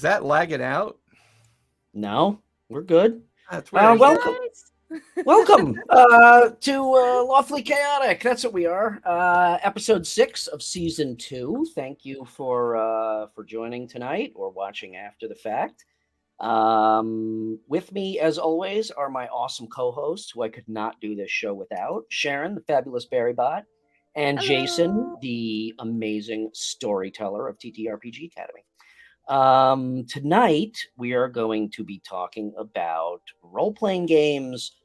that lagging out? No, we're good. That's weird. Welcome to Lawfully Chaotic. That's what we are. Episode 6 of season 2. Thank you for joining tonight or watching after the fact. With me, as always, are my awesome co-hosts, who I could not do this show without. Sharon, the fabulous Barrybot, and Hello. Jason, the amazing storyteller of TTRPG Academy. Tonight, we are going to be talking about role-playing games,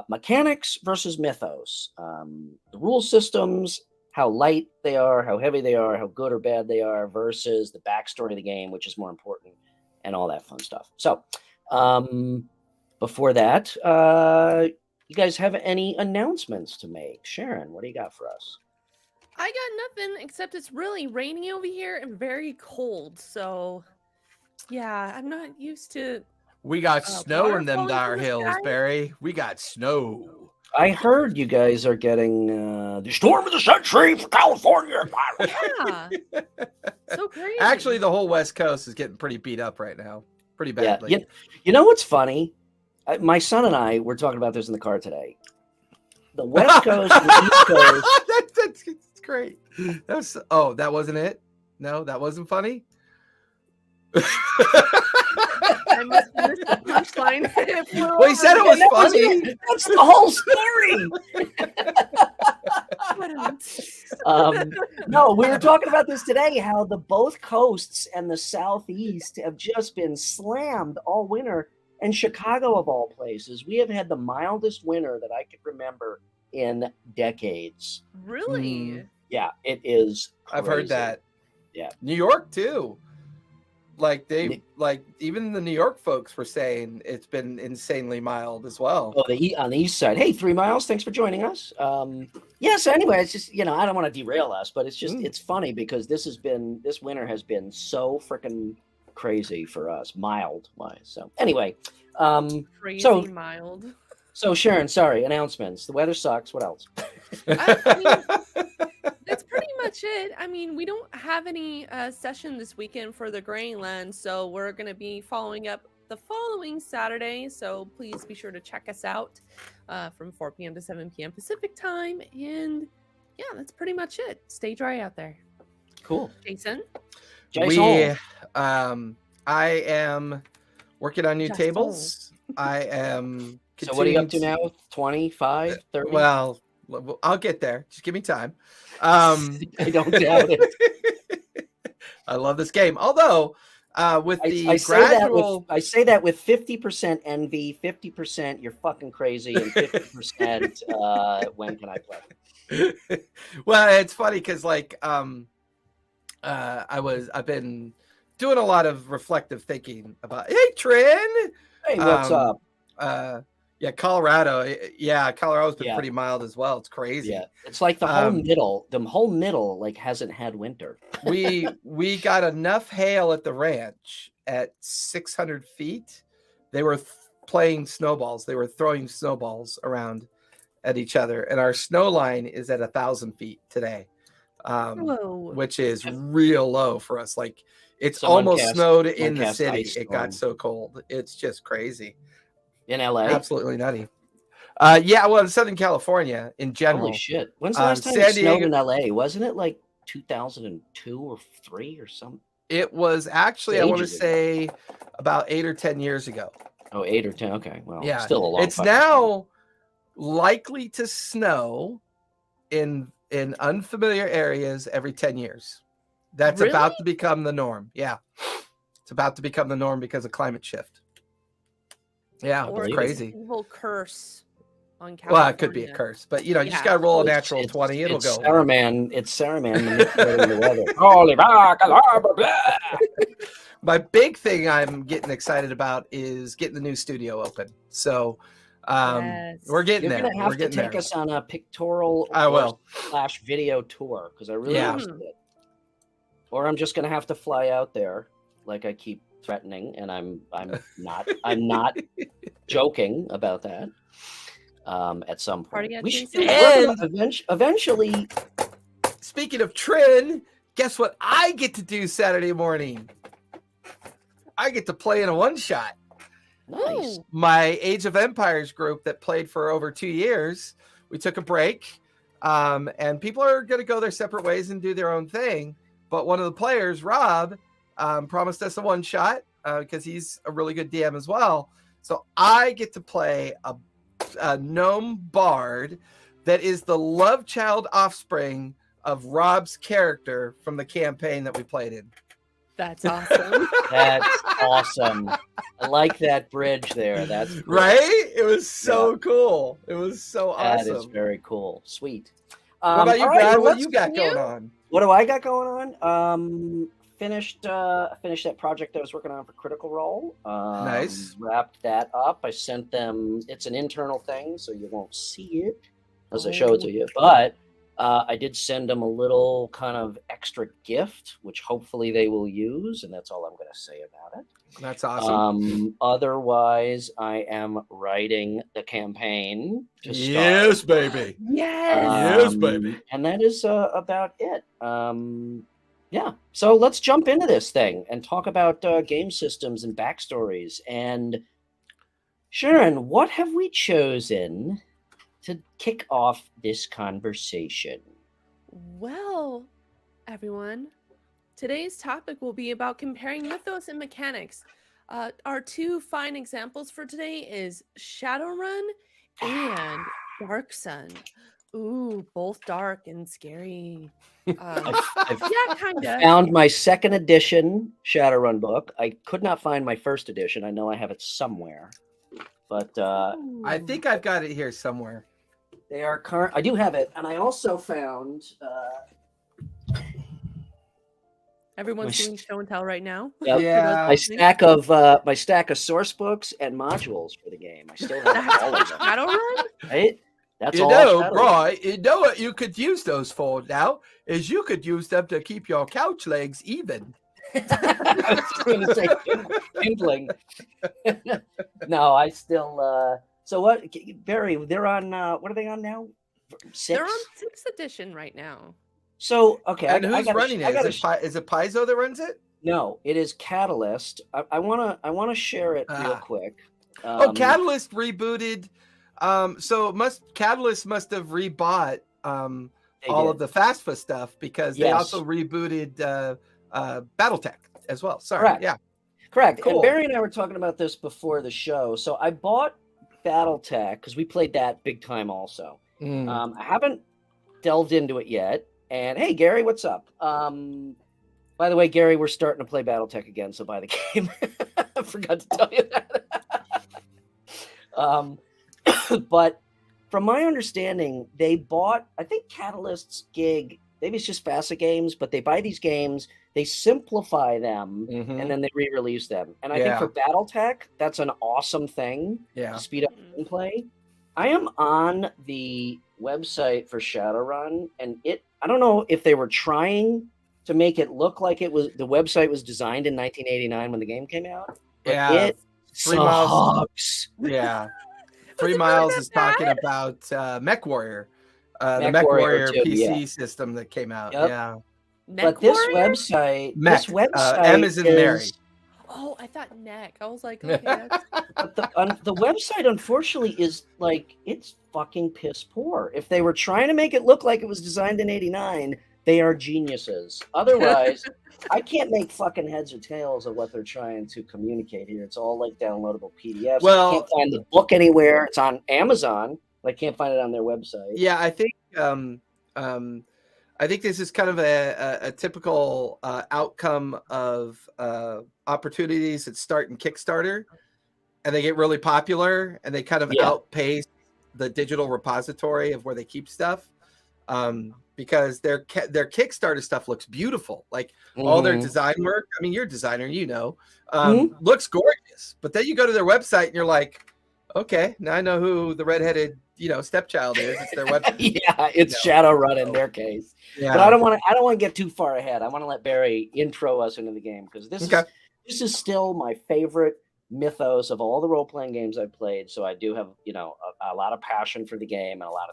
mechanics versus mythos, the rule systems, how light they are, how heavy they are, how good or bad they are, versus the backstory of the game, which is more important, and all that fun stuff. So, before that, you guys have any announcements to make? Sharon, what do you got for us? I got nothing except it's really rainy over here and very cold. So, yeah, I'm not used to. We got snow in them water falling dire from the hills, sky? Barry. We got snow. I heard you guys are getting the storm of the century for California. Yeah, so crazy. Actually, the whole West Coast is getting pretty beat up right now. Pretty badly. Yeah. You know what's funny? My son and I were talking about this in the car today. The West Coast and the East Coast. That's great. That wasn't it? No, that wasn't funny? I must have missed the punchline. Well, he said it was funny. That's the whole story. No, we were talking about this today, how the both coasts and the Southeast have just been slammed all winter. And Chicago, of all places, we have had the mildest winter that I could remember in decades. Really? Yeah, it is crazy. I've heard that. Yeah. New York, too. Even the New York folks were saying it's been insanely mild as well. Oh, on the east side. Hey, 3 miles. Thanks for joining us. So anyway, it's just, I don't want to derail us, but it's just, it's funny because this winter has been so freaking crazy for us, mild wise. So anyway, Crazy mild. So Sharon, sorry, announcements. The weather sucks. What else? I mean, that's pretty much it. I mean, we don't have any session this weekend for the Grayland, so we're going to be following up the following Saturday. So please be sure to check us out from 4 p.m. to 7 p.m. Pacific time. And yeah, that's pretty much it. Stay dry out there. Cool. Jason? I am working on new tables. I am. So what are you up to now? 25, 30? Well, I'll get there. Just give me time. I don't doubt it. I love this game. Although, with the I gradual... I say that with 50% envy, 50% you're fucking crazy, and 50% when can I play? Well, it's funny because I've been doing a lot of reflective thinking about, hey, Trin. Hey, what's up? Colorado. Yeah, Colorado's been pretty mild as well. It's crazy. Yeah, it's like the whole middle like hasn't had winter. we got enough hail at the ranch at 600 feet. They were playing snowballs. They were throwing snowballs around at each other, and our snow line is at 1,000 feet today, which is real low for us. Like it's almost snowed in the city. It got so cold. It's just crazy. In LA? Absolutely nutty. In Southern California in general. Holy shit. When's the last time it snowed in LA? Wasn't it like 2002 or 3 or something? It was actually, I want to say, about 8 or 10 years ago. Oh, 8 or 10. Okay. Well, yeah. Still a long It's now likely to snow in unfamiliar areas every 10 years. That's about to become the norm. Yeah. It's about to become the norm because of climate shift. Yeah, it's crazy. Evil curse on California. Well, it could be a curse, but you just gotta roll a natural 20. It'll go. It's Saruman manipulating the weather. Holy back, My big thing I'm getting excited about is getting the new studio open. So we're getting there. You're gonna have to take us on a pictorial / video tour because I really want it. Or I'm just gonna have to fly out there like I keep threatening, and I'm not joking about that. At some point, we should eventually. Speaking of Trin, guess what I get to do Saturday morning? I get to play in a one-shot. Nice. My Age of Empires group that played for over 2 years, we took a break, and people are going to go their separate ways and do their own thing. But one of the players, Rob, promised us a one-shot because he's a really good DM as well. So I get to play a gnome bard that is the love child offspring of Rob's character from the campaign that we played in. That's awesome. That's awesome. I like that bridge there. That's cool. Right. It was so cool. It was so awesome. That is very cool. Sweet. What about you, Brad? What you got going on? What do I got going on? Finished that project I was working on for Critical Role. Nice. Wrapped that up. I sent them. It's an internal thing, so you won't see it as I show it to you. But I did send them a little kind of extra gift, which hopefully they will use, and that's all I'm going to say about it. That's awesome. Otherwise, I am writing the campaign to start. Yes, baby. Yes. Yes, baby. And that is about it. Yeah. So let's jump into this thing and talk about game systems and backstories. And Sharon, what have we chosen to kick off this conversation? Well, everyone, today's topic will be about comparing mythos and mechanics. Our two fine examples for today is Shadowrun and Dark Sun. Ooh, both dark and scary. I've Yeah, kind of. found my second edition Shadowrun book. I could not find my first edition. I know I have it somewhere, but I think I've got it here somewhere. they are current. I do have it, and I also found. Everyone's doing show and tell right now. Yep. Yeah. My stack of source books and modules for the game. I still have all of them. Shadowrun? Right? That's You all. know, Shadowrun. Roy, you know what you could use those for now is you could use them to keep your couch legs even. I was just going to say kindling. No, I still. So what, Barry? They're on. What are they on now? 6. They're on 6th edition right now. So okay, And I who's running it? Is it Paizo that runs it? No, it is Catalyst. I wanna share it real quick. Catalyst rebooted. So Catalyst must have rebought all of the FASFA stuff because they also rebooted BattleTech as well. Sorry. Correct. Yeah. Correct. Cool. And Barry and I were talking about this before the show. So I bought BattleTech because we played that big time also. I haven't delved into it yet. And hey, Gary, what's up? By the way, Gary, we're starting to play BattleTech again, so buy the game. I forgot to tell you that. But from my understanding, they bought, I think Catalyst's gig, maybe it's just FASA games, but they buy these games, they simplify them, and then they re-release them. And I think for BattleTech, that's an awesome thing to speed up gameplay. I am on the website for Shadowrun, and I don't know if they were trying to make it look like the website was designed in 1989 when the game came out. But it 3 miles. sucks. Yeah. 3 Miles is talking about Mech Warrior, the Mech Mech Warrior Warrior too, PC system that came out. Yep. Yeah. But this website, M is in Mary. Oh, I thought neck. I was like, okay. That's... But the website, unfortunately, is like, it's fucking piss poor. If they were trying to make it look like it was designed in 89, they are geniuses. Otherwise, I can't make fucking heads or tails of what they're trying to communicate here. It's all like downloadable PDFs. Well, I can't find the book anywhere. It's on Amazon, but I can't find it on their website. Yeah, I think this is kind of a typical outcome of opportunities that start in Kickstarter, and they get really popular, and they kind of outpace the digital repository of where they keep stuff, because their Kickstarter stuff looks beautiful, like all their design work. I mean, you're a designer, looks gorgeous, but then you go to their website and you're like, okay, now I know who the redheaded stepchild is. It's their website. It's Shadowrun in their case. Yeah. But I don't want to get too far ahead. I want to let Barry intro us into the game, because this is still my favorite mythos of all the role-playing games I've played. So I do have, a lot of passion for the game and a lot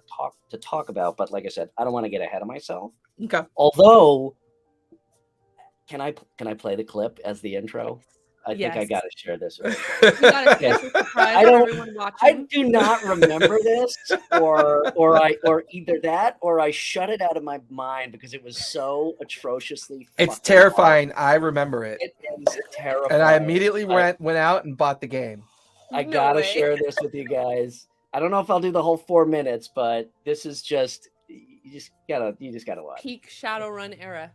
to talk about. But like I said, I don't want to get ahead of myself. Okay. Although, can I play the clip as the intro? I think I gotta share this. You gotta share this surprise for everyone watching. I do not remember this, or either that, or I shut it out of my mind because it was so atrociously. It's terrifying. Hard. I remember it. It is terrifying. And I immediately went out and bought the game. I gotta share this with you guys. I don't know if I'll do the whole 4 minutes, but this is just you just gotta watch. Peak Shadowrun era.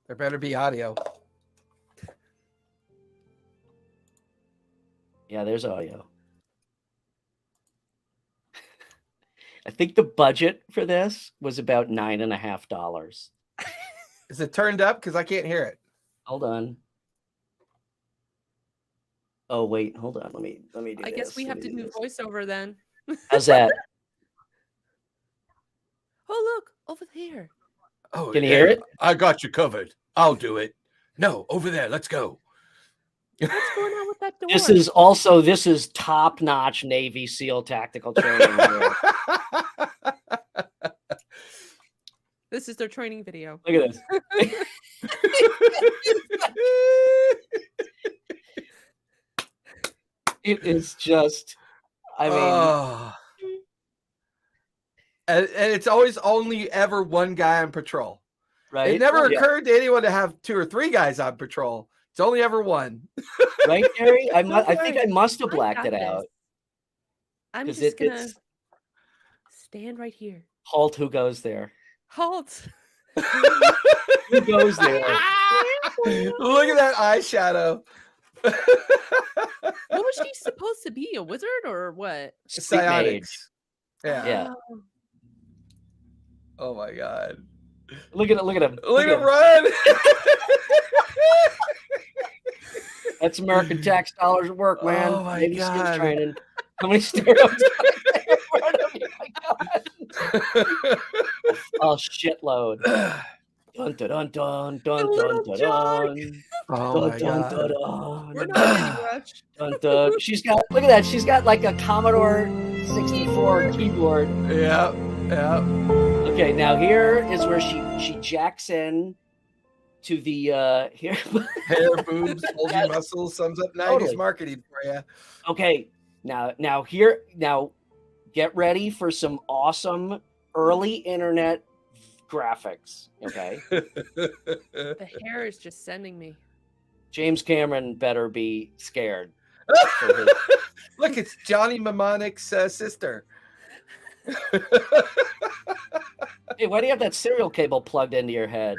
There better be audio. Yeah, there's audio. I think the budget for this was about $9.50. Is it turned up? Because I can't hear it. Hold on. Oh wait, hold on. Let me do I guess we have to do voiceover then. How's that? Oh look, over there. Oh, can you hear it? I got you covered. I'll do it. No, over there. Let's go. What's going on with that door? This is top-notch Navy SEAL tactical training. This is their training video. Look at this. It is just, I mean, and it's always only ever one guy on patrol. Right? It never occurred to anyone to have 2 or 3 guys on patrol. It's only ever one. Right, Gary? I think I must have blacked it out. I'm just gonna stand right here. Halt, who goes there? Halt. Who goes there? Look at that eyeshadow. What was she supposed to be? A wizard or what? Psionics. Yeah. Oh my god. Look at him. Look at him run. That's American tax dollars at work, man. Oh my god. Training. How many stereotypes in front of you? My god. Oh, shitload. Dun dun dun dun dun dun dun dun. Oh my god. We're not in any rush. Dun, dun. She's got, look at that. She's got like a Commodore 64 keyboard. Yeah. Okay, now here is where she jacks in to the here. Hair, boobs, bulgy muscles, sums up 90s marketing for you. Okay, now get ready for some awesome early internet graphics. Okay. The hair is just sending me. James Cameron better be scared. Look, it's Johnny Mnemonic's sister. Hey, why do you have that serial cable plugged into your head?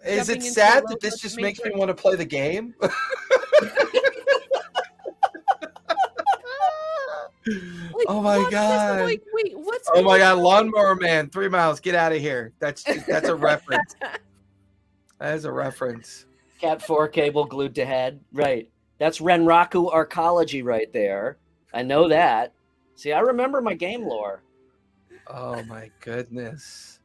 Is it sad that this just makes me want to play the game? Oh my god! Like, wait, what's? Oh my god! Lawnmower Man, 3 miles. Get out of here. That's a reference. That is a reference. Cat 4 cable glued to head. Right. That's Renraku arcology right there. I know that. See, I remember my game lore. Oh my goodness.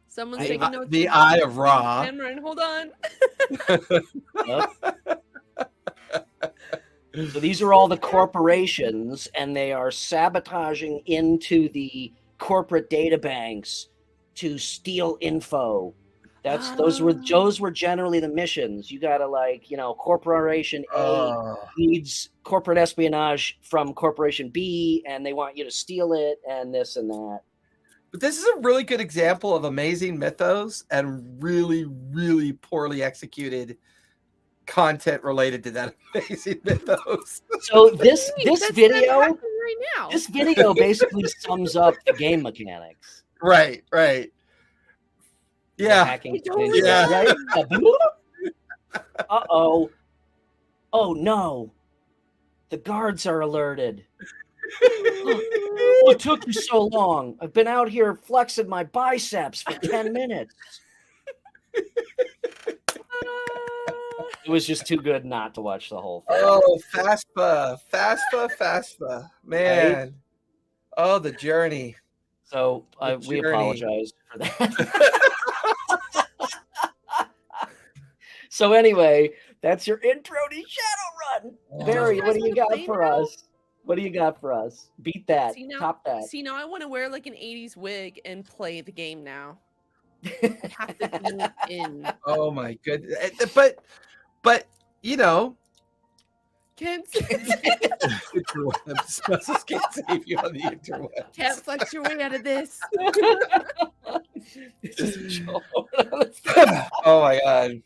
Someone's taking notes. The Eye of Ra. Cameron, hold on. Yep. So these are all the corporations, and they are sabotaging into the corporate data banks to steal info. Those were generally the missions. You gotta, like, Corporation A needs corporate espionage from Corporation B, and they want you to steal it, and this and that. But this is a really good example of amazing mythos and really, really poorly executed content related to that amazing mythos. So this video right now. This video basically sums up the game mechanics. Right. Yeah. Right? Uh-oh. Oh no. The guards are alerted. What took you so long? I've been out here flexing my biceps for 10 minutes. It was just too good not to watch the whole thing. Oh, FASPA. Man. Right? Oh, the journey. So we apologize for that. So anyway, that's your intro to Shadowrun. Barry, what do you got for us? What do you got for us? Beat that. Top that. See, now I want to wear like an 80s wig and play the game now. I have to be in. Oh my goodness. But you know, Can't interwebs. Muscles can't save you on the interwebs. Can't flex your way out of this. Oh my god.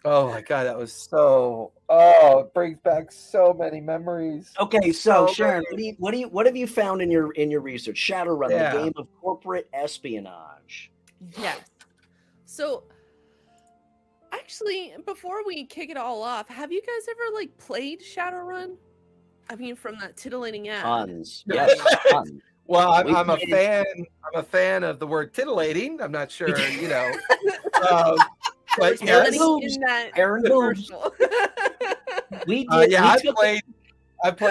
Oh my god, that was so. Oh, it brings back so many memories. Okay, so Sharon, what have you found in your research? Shadowrun, the game of corporate espionage. Yes. So, actually, before we kick it all off, have you guys ever like played Shadowrun? I mean, from that titillating ad. Tons. Yes, tons. Well, I'm a fan. I'm a fan of the word titillating. I'm not sure, you know. But yes, in that commercial. We did. I played.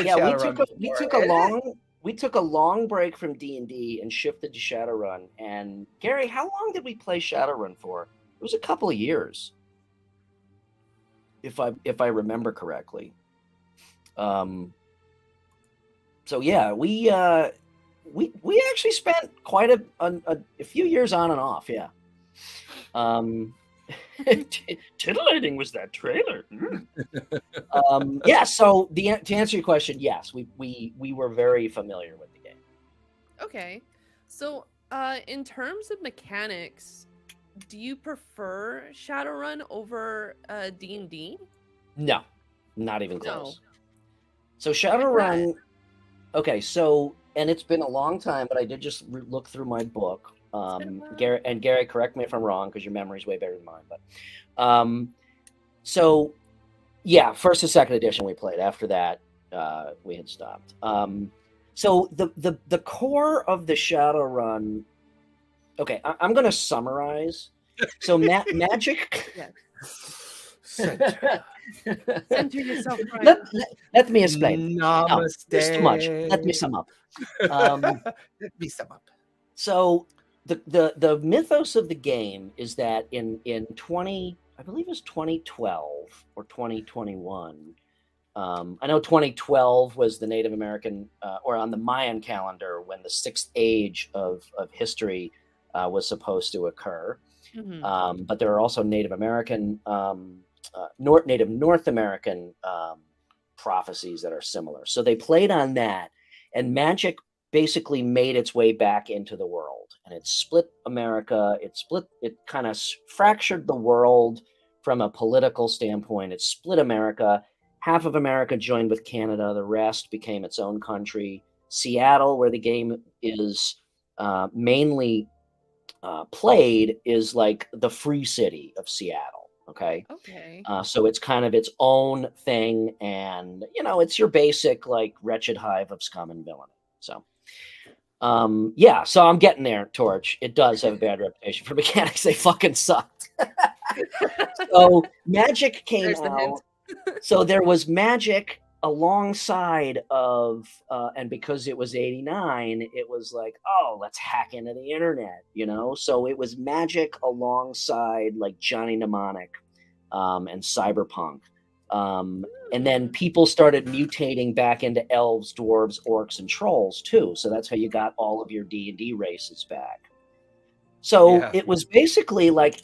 Yeah, Shadowrun we took a long break from D&D and shifted to Shadowrun. And Gary, how long did we play Shadowrun for? It was a couple of years, if I remember correctly. So yeah, we actually spent quite a few years on and off. Yeah. Titillating was that trailer. Yeah. So to answer your question, yes, we were very familiar with the game. Okay, so in terms of mechanics, do you prefer Shadowrun over D&D? No, not even close. So Shadowrun. Okay, so and it's been a long time, but I did just look through my book. Gary, correct me if I'm wrong because your memory's way better than mine. But so yeah, first and second edition we played. After that, we had stopped. So the core of the Shadowrun. Okay, I'm going to summarize. So magic. Center yourself. Right. Let me explain. Namaste. No, too much. Let me sum up. Let me sum up. So the mythos of the game is that in 2012 or 2021. I know 2012 was the Native American, or on the Mayan calendar, when the sixth age of history was supposed to occur. Mm-hmm. But there are also Native American, North American prophecies that are similar. So they played on that, and magic basically made its way back into the world, and it split America. It kind of fractured the world from a political standpoint. It split America. Half of America joined with Canada. The rest became its own country. Seattle, where the game is mainly played, is like the free city of Seattle. Okay. So it's kind of its own thing, and it's your basic like wretched hive of scum and villainy. So, yeah. So I'm getting there, Torch. It does have a bad reputation for mechanics. They fucking sucked. So magic came out. So there was magic alongside of, and because it was 89, it was like, oh, let's hack into the internet, So it was magic alongside like Johnny Mnemonic and Cyberpunk. And then people started mutating back into elves, dwarves, orcs, and trolls too. So that's how you got all of your D&D races back. So it was basically like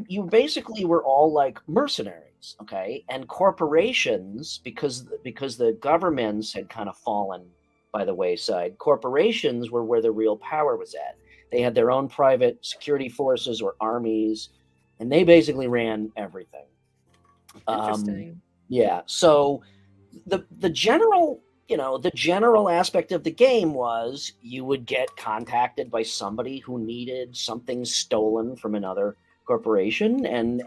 you basically were all like mercenaries. Okay. And corporations, because the governments had kind of fallen by the wayside, corporations were where the real power was at. They had their own private security forces or armies, and they basically ran everything. Interesting. Yeah. So the general aspect of the game was you would get contacted by somebody who needed something stolen from another corporation, and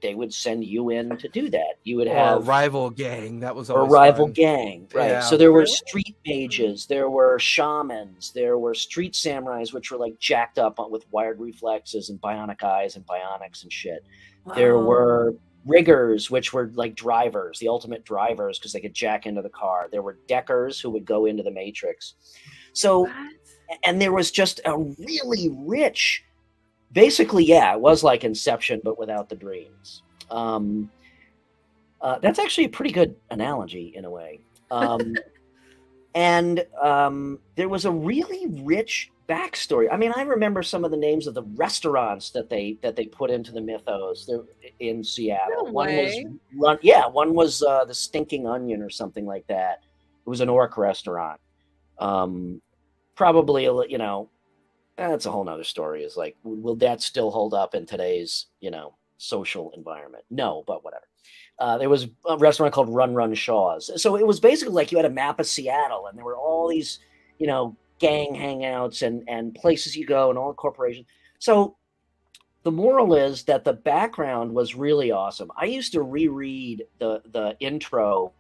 they would send you in to do that. You would have a rival gang. That was a rival fun. Gang, right? Yeah. So there were street mages, there were shamans, there were street samurais, which were like jacked up with wired reflexes and bionic eyes and bionics and shit. Wow. There were riggers, which were like drivers, the ultimate drivers, because they could jack into the car. There were deckers who would go into the Matrix. So, and there was just a really rich. Basically, yeah, it was like Inception, but without the dreams. That's actually a pretty good analogy in a way. And there was a really rich backstory. I mean, I remember some of the names of the restaurants that they put into the Mythos in Seattle. No One way. one was the Stinking Onion or something like that. It was an orc restaurant. Probably, you know, that's a whole nother story. Is like, will that still hold up in today's, you know, social environment? No, but whatever. There was a restaurant called Run Shaw's. So it was basically like you had a map of Seattle, and there were all these, you know, gang hangouts and places you go and all the corporations. So the moral is that the background was really awesome. I used to reread the intro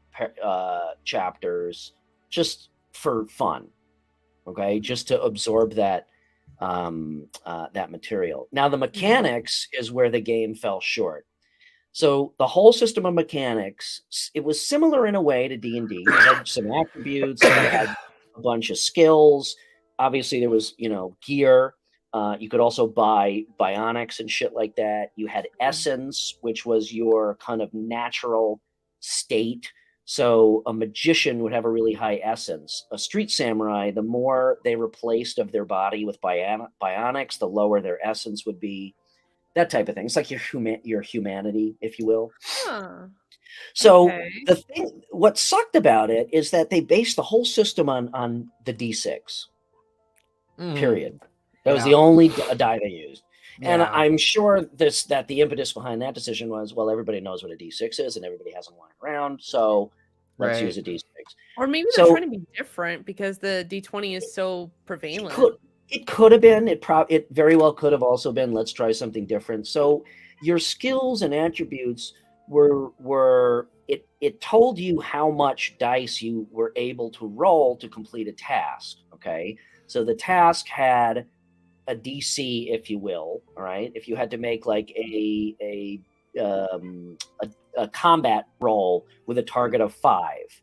chapters just for fun, okay, just to absorb that that material. Now the mechanics is where the game fell short. So the whole system of mechanics, it was similar in a way to D&D. You had some attributes, you had a bunch of skills. Obviously, there was, you know, gear. You could also buy bionics and shit like that. You had essence, which was your kind of natural state. So a magician would have a really high essence. A street samurai, the more they replaced of their body with bionics, the lower their essence would be. That type of thing. It's like your humanity, if you will. Huh. So Okay. the thing, what sucked about it is that they based the whole system on the D6. Period. That was the only die they used. And I'm sure that the impetus behind that decision was, well, everybody knows what a D6 is, and everybody has them lying around, so let's use a D6. Or maybe they're trying to be different because the D20 is so prevalent. It could have been. It very well could have also been. Let's try something different. So your skills and attributes were it told you how much dice you were able to roll to complete a task. Okay, so the task had a DC, if you will. All right, if you had to make like a combat roll with a target of 5.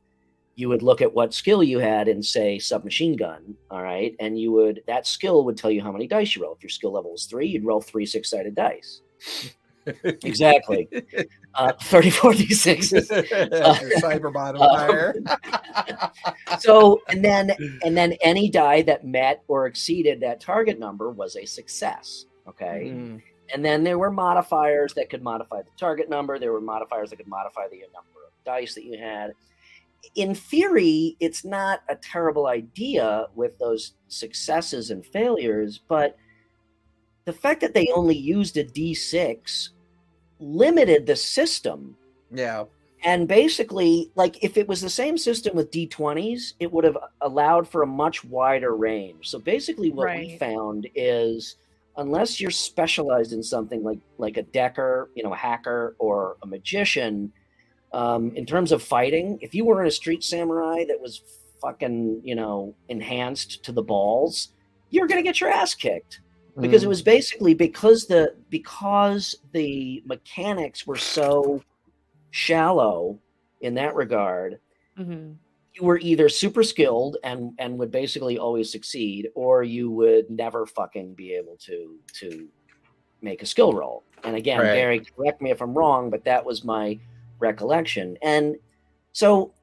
You would look at what skill you had and say submachine gun, all right? And that skill would tell you how many dice you roll. If your skill level was 3, you'd roll 3 6-sided dice. Exactly. 34 d6s. Your cyber modifier. So, and then any die that met or exceeded that target number was a success, okay? And then there were modifiers that could modify the target number. There were modifiers that could modify the number of dice that you had. In theory, it's not a terrible idea with those successes and failures, but the fact that they only used a D6 limited the system. Yeah. And basically, like, if it was the same system with D20s, it would have allowed for a much wider range. So basically what we found is, unless you're specialized in something like a decker, you know, a hacker or a magician, in terms of fighting, if you were in a street samurai that was fucking, you know, enhanced to the balls, you're going to get your ass kicked, because it was basically because the mechanics were so shallow in that regard. You were either super skilled and would basically always succeed, or you would never fucking be able to make a skill roll. And again, Barry, correct me if I'm wrong, but that was my recollection. And so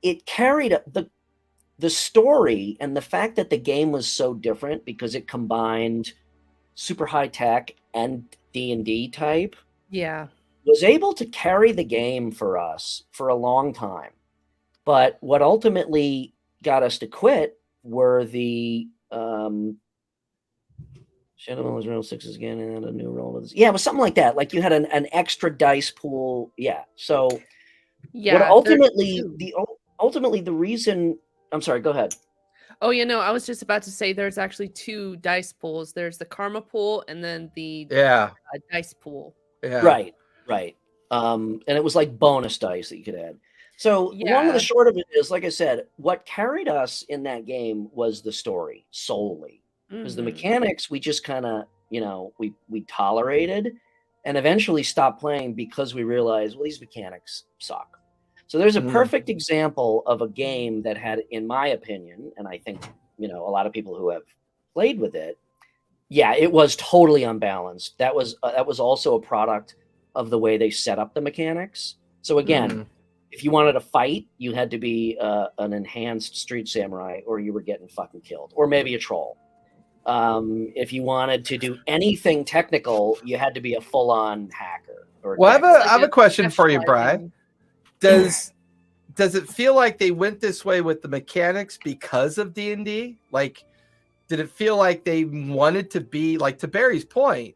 it carried the story, and the fact that the game was so different because it combined super high tech and D&D type, was able to carry the game for us for a long time. But what ultimately got us to quit were the Shadowrun was roll 6s again and a new roll. Yeah, it was something like that. Like you had an extra dice pool. Yeah. So what ultimately the reason, I'm sorry, go ahead. Oh, you know, I was just about to say there's actually 2 dice pools. There's the karma pool and then the dice pool. Right. And it was like bonus dice that you could add. So long and the short of it is, like I said, what carried us in that game was the story solely. Because the mechanics, we just kind of, you know, we tolerated and eventually stopped playing because we realized, well, these mechanics suck. So there's a perfect example of a game that had, in my opinion, and I think, you know, a lot of people who have played with it, it was totally unbalanced. That was also a product of the way they set up the mechanics. So again, If you wanted to fight, you had to be an enhanced street samurai, or you were getting fucking killed, or maybe a troll. If you wanted to do anything technical, you had to be a full-on hacker. Well, I have a question for you, Bri. Does it feel like they went this way with the mechanics because of D&D? Like, did it feel like they wanted to be, like, to Barry's point,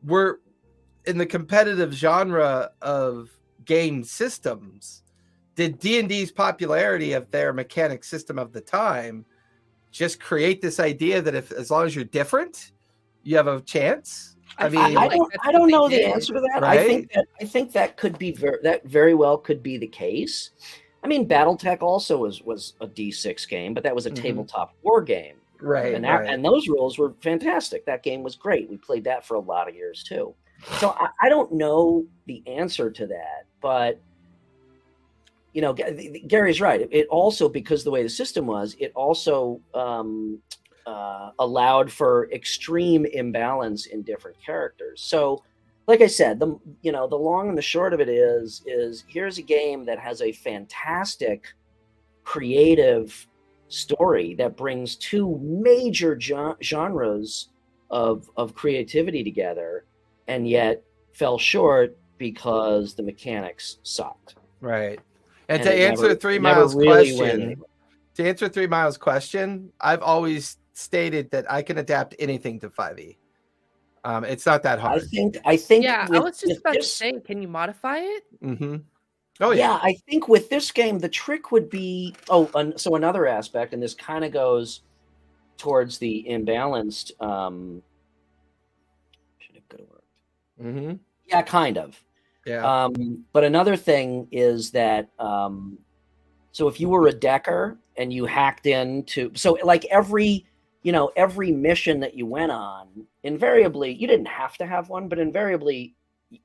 we're in the competitive genre of game systems, did D&D's popularity of their mechanic system of the time just create this idea that as long as you're different, you have a chance? I mean, I don't know the answer to that. Right? I think that could be very well could be the case. I mean, BattleTech also was a D6 game, but that was a tabletop war game. Right. And those rules were fantastic. That game was great. We played that for a lot of years too. So I don't know the answer to that, but you know, Gary's right. It also, because the way the system was, it also allowed for extreme imbalance in different characters. So, like I said, the long and the short of it is here's a game that has a fantastic creative story that brings two major genres of creativity together, and yet fell short because the mechanics sucked. Right. And to answer 3 Miles' question, I've always stated that I can adapt anything to 5e. It's not that hard. I think. Yeah, I was just about to say, can you modify it? Mm-hmm. Oh yeah. I think with this game, the trick would be so another aspect, and this kind of goes towards the imbalanced. Should have could have worked. Mm-hmm. Yeah, kind of. Yeah. But another thing is that so if you were a decker and you hacked into, so like every mission that you went on, invariably, you didn't have to have one, but invariably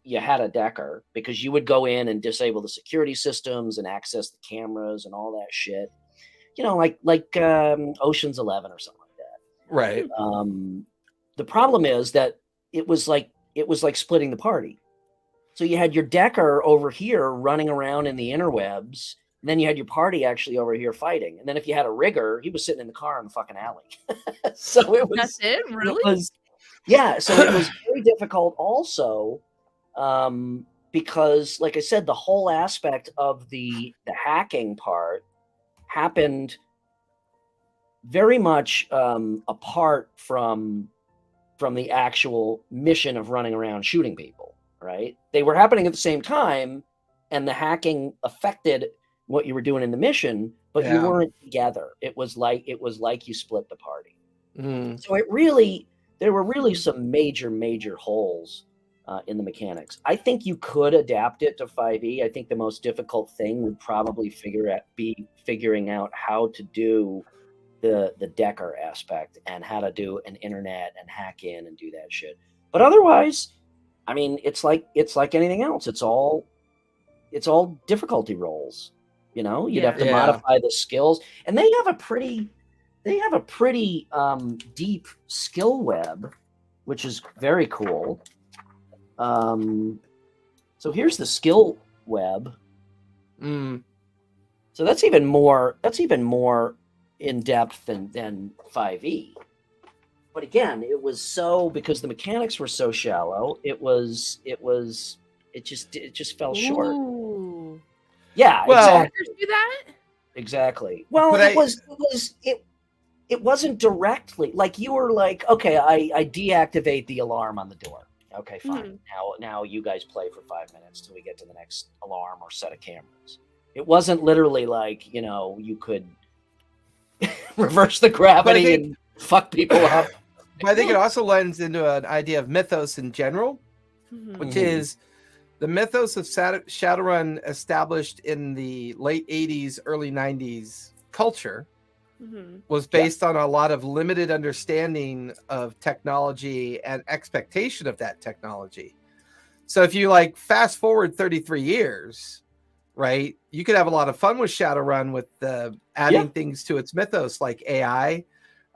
you had a decker, because you would go in and disable the security systems and access the cameras and all that shit. You know, like Ocean's 11 or something like that. Right. The problem is that it was like splitting the party. So you had your decker over here running around in the interwebs, and then you had your party actually over here fighting. And then if you had a rigger, he was sitting in the car in the fucking alley. So it was. That's it, really? So it was very difficult also, because, like I said, the whole aspect of the hacking part happened very much apart from the actual mission of running around shooting people. Right? They were happening at the same time, and the hacking affected what you were doing in the mission, but you weren't together. It was like you split the party. Mm. So there were really some major holes in the mechanics. I think you could adapt it to 5e. I think the most difficult thing would probably be figuring out how to do the decker aspect and how to do an internet and hack in and do that shit. But otherwise, I mean, it's like anything else. It's all difficulty rolls. You know, you'd have to modify the skills, and they have a pretty deep skill web, which is very cool. So here's the skill web. Mm. So that's even more in depth than 5e. But again, it was because the mechanics were so shallow. It just fell short. Ooh. Yeah, well, Hackers do that? exactly. Well, But it wasn't directly like you were like, okay, I deactivate the alarm on the door. Okay, fine. Now you guys play for 5 minutes till we get to the next alarm or set of cameras. It wasn't literally like, you could reverse the gravity and fuck people up. But I think it also lends into an idea of mythos in general, which is the mythos of Shadowrun established in the late 80s, early 90s culture was based on a lot of limited understanding of technology and expectation of that technology. So if you fast forward 33 years, right, you could have a lot of fun with Shadowrun with adding things to its mythos like AI,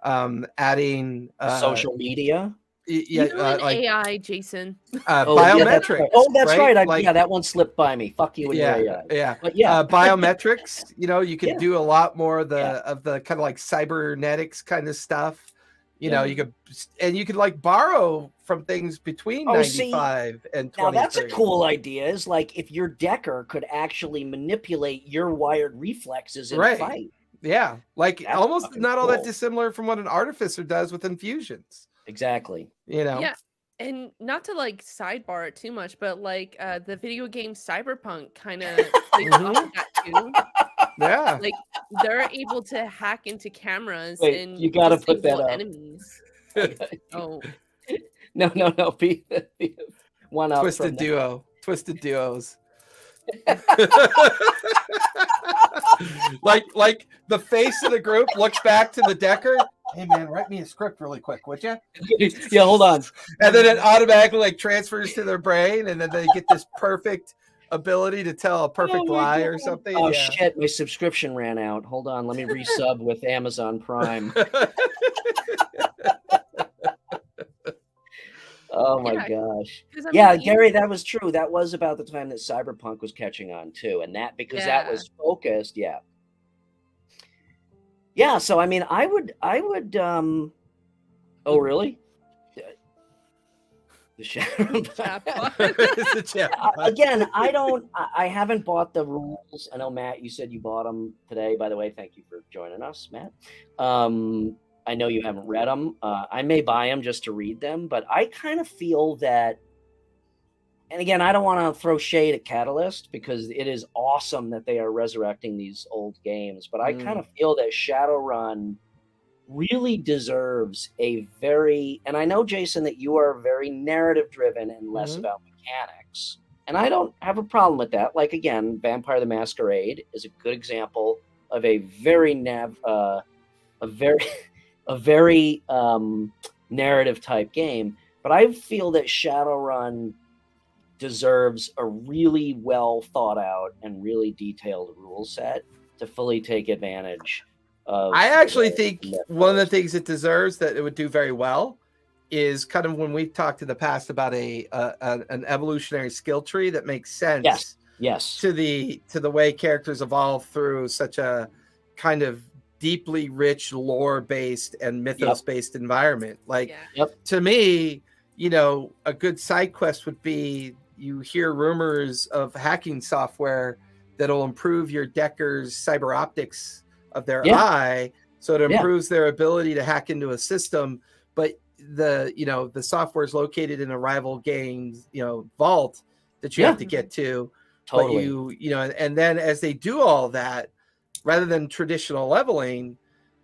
adding social media. You're an AI, Jason. Biometrics. That's right. That one slipped by me. Fuck you and your AI. Yeah. But yeah, biometrics. You could do a lot more of the kind of like cybernetics kind of stuff. You could like borrow from things between 95 and 23. Now that's a cool idea. Is like if your decker could actually manipulate your wired reflexes in a fight. Yeah, like that's almost not all that dissimilar from what an artificer does with infusions. Exactly. Yeah, and not to like sidebar it too much, but like the video game Cyberpunk kind of plays off of that too. Yeah, like they're able to hack into cameras and you gotta put that up. Enemies. Oh no! One up. Twisted duos. like the face of the group looks back to the decker. Hey man, write me a script really quick, would you? Yeah, hold on. And then it automatically like transfers to their brain, and then they get this perfect ability to tell a perfect lie or something. Oh shit, my subscription ran out. Hold on, let me resub with Amazon Prime. Oh my gosh. Gary, that was true. That was about the time that Cyberpunk was catching on too. And that because that was focused. Yeah. Yeah. So I mean I would oh really? The Shadowrun again, I haven't bought the rules. I know Matt, you said you bought them today. By the way, thank you for joining us, Matt. I know you haven't read them. I may buy them just to read them, but I kind of feel that, and again, I don't want to throw shade at Catalyst because it is awesome that they are resurrecting these old games, but I kind of feel that Shadowrun really deserves a very, and I know, Jason, that you are very narrative driven and less about mechanics, and I don't have a problem with that. Like, again, Vampire the Masquerade is a good example of a very narrative type game, but I feel that Shadowrun deserves a really well thought out and really detailed rule set to fully take advantage of. I actually think one of the things it deserves that it would do very well is kind of when we've talked in the past about an evolutionary skill tree that makes sense. Yes. To the way characters evolve through such a kind of deeply rich lore-based and mythos-based environment. Like, to me, a good side quest would be you hear rumors of hacking software that'll improve your decker's cyber optics of their eye, so it improves their ability to hack into a system. But the software is located in a rival game's vault that you have to get to. Totally. But and then as they do all that, rather than traditional leveling,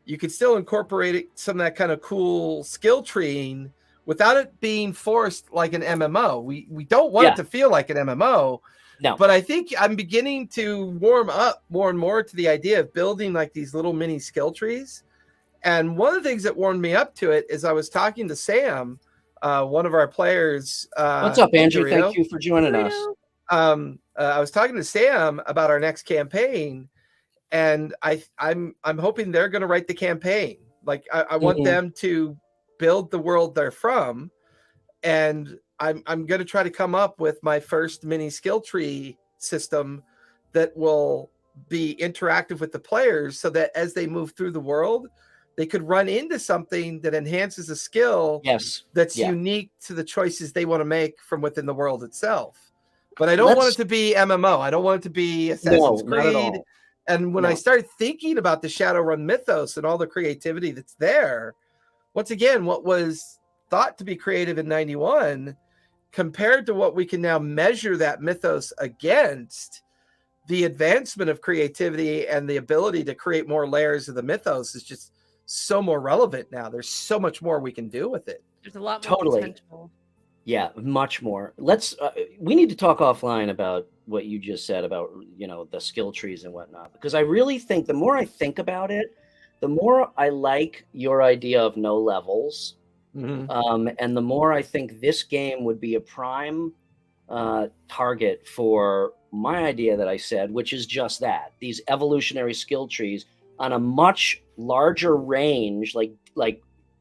you could still incorporate some of that kind of cool skill treeing without it being forced like an MMO. We don't want it to feel like an MMO. No. But I think I'm beginning to warm up more and more to the idea of building like these little mini skill trees. And one of the things that warmed me up to it is I was talking to Sam, one of our players. What's up, Andrew? Thank you for joining us. I was talking to Sam about our next campaign, and I'm hoping they're going to write the campaign. Like I want them to build the world they're from, and I'm going to try to come up with my first mini skill tree system that will be interactive with the players, so that as they move through the world, they could run into something that enhances a skill that's unique to the choices they want to make from within the world itself. But I don't want it to be MMO. I don't want it to be Assassin's Creed. And when I start thinking about the Shadowrun mythos and all the creativity that's there, once again, what was thought to be creative in 91 compared to what we can now measure that mythos against, the advancement of creativity and the ability to create more layers of the mythos is just so more relevant now. There's so much more we can do with it. There's a lot more potential. Yeah, much more. Let's we need to talk offline about what you just said about the skill trees and whatnot, because I really think the more I think about it, the more I like your idea of no levels, and the more I think this game would be a prime target for my idea that I said, which is just that, these evolutionary skill trees on a much larger range, like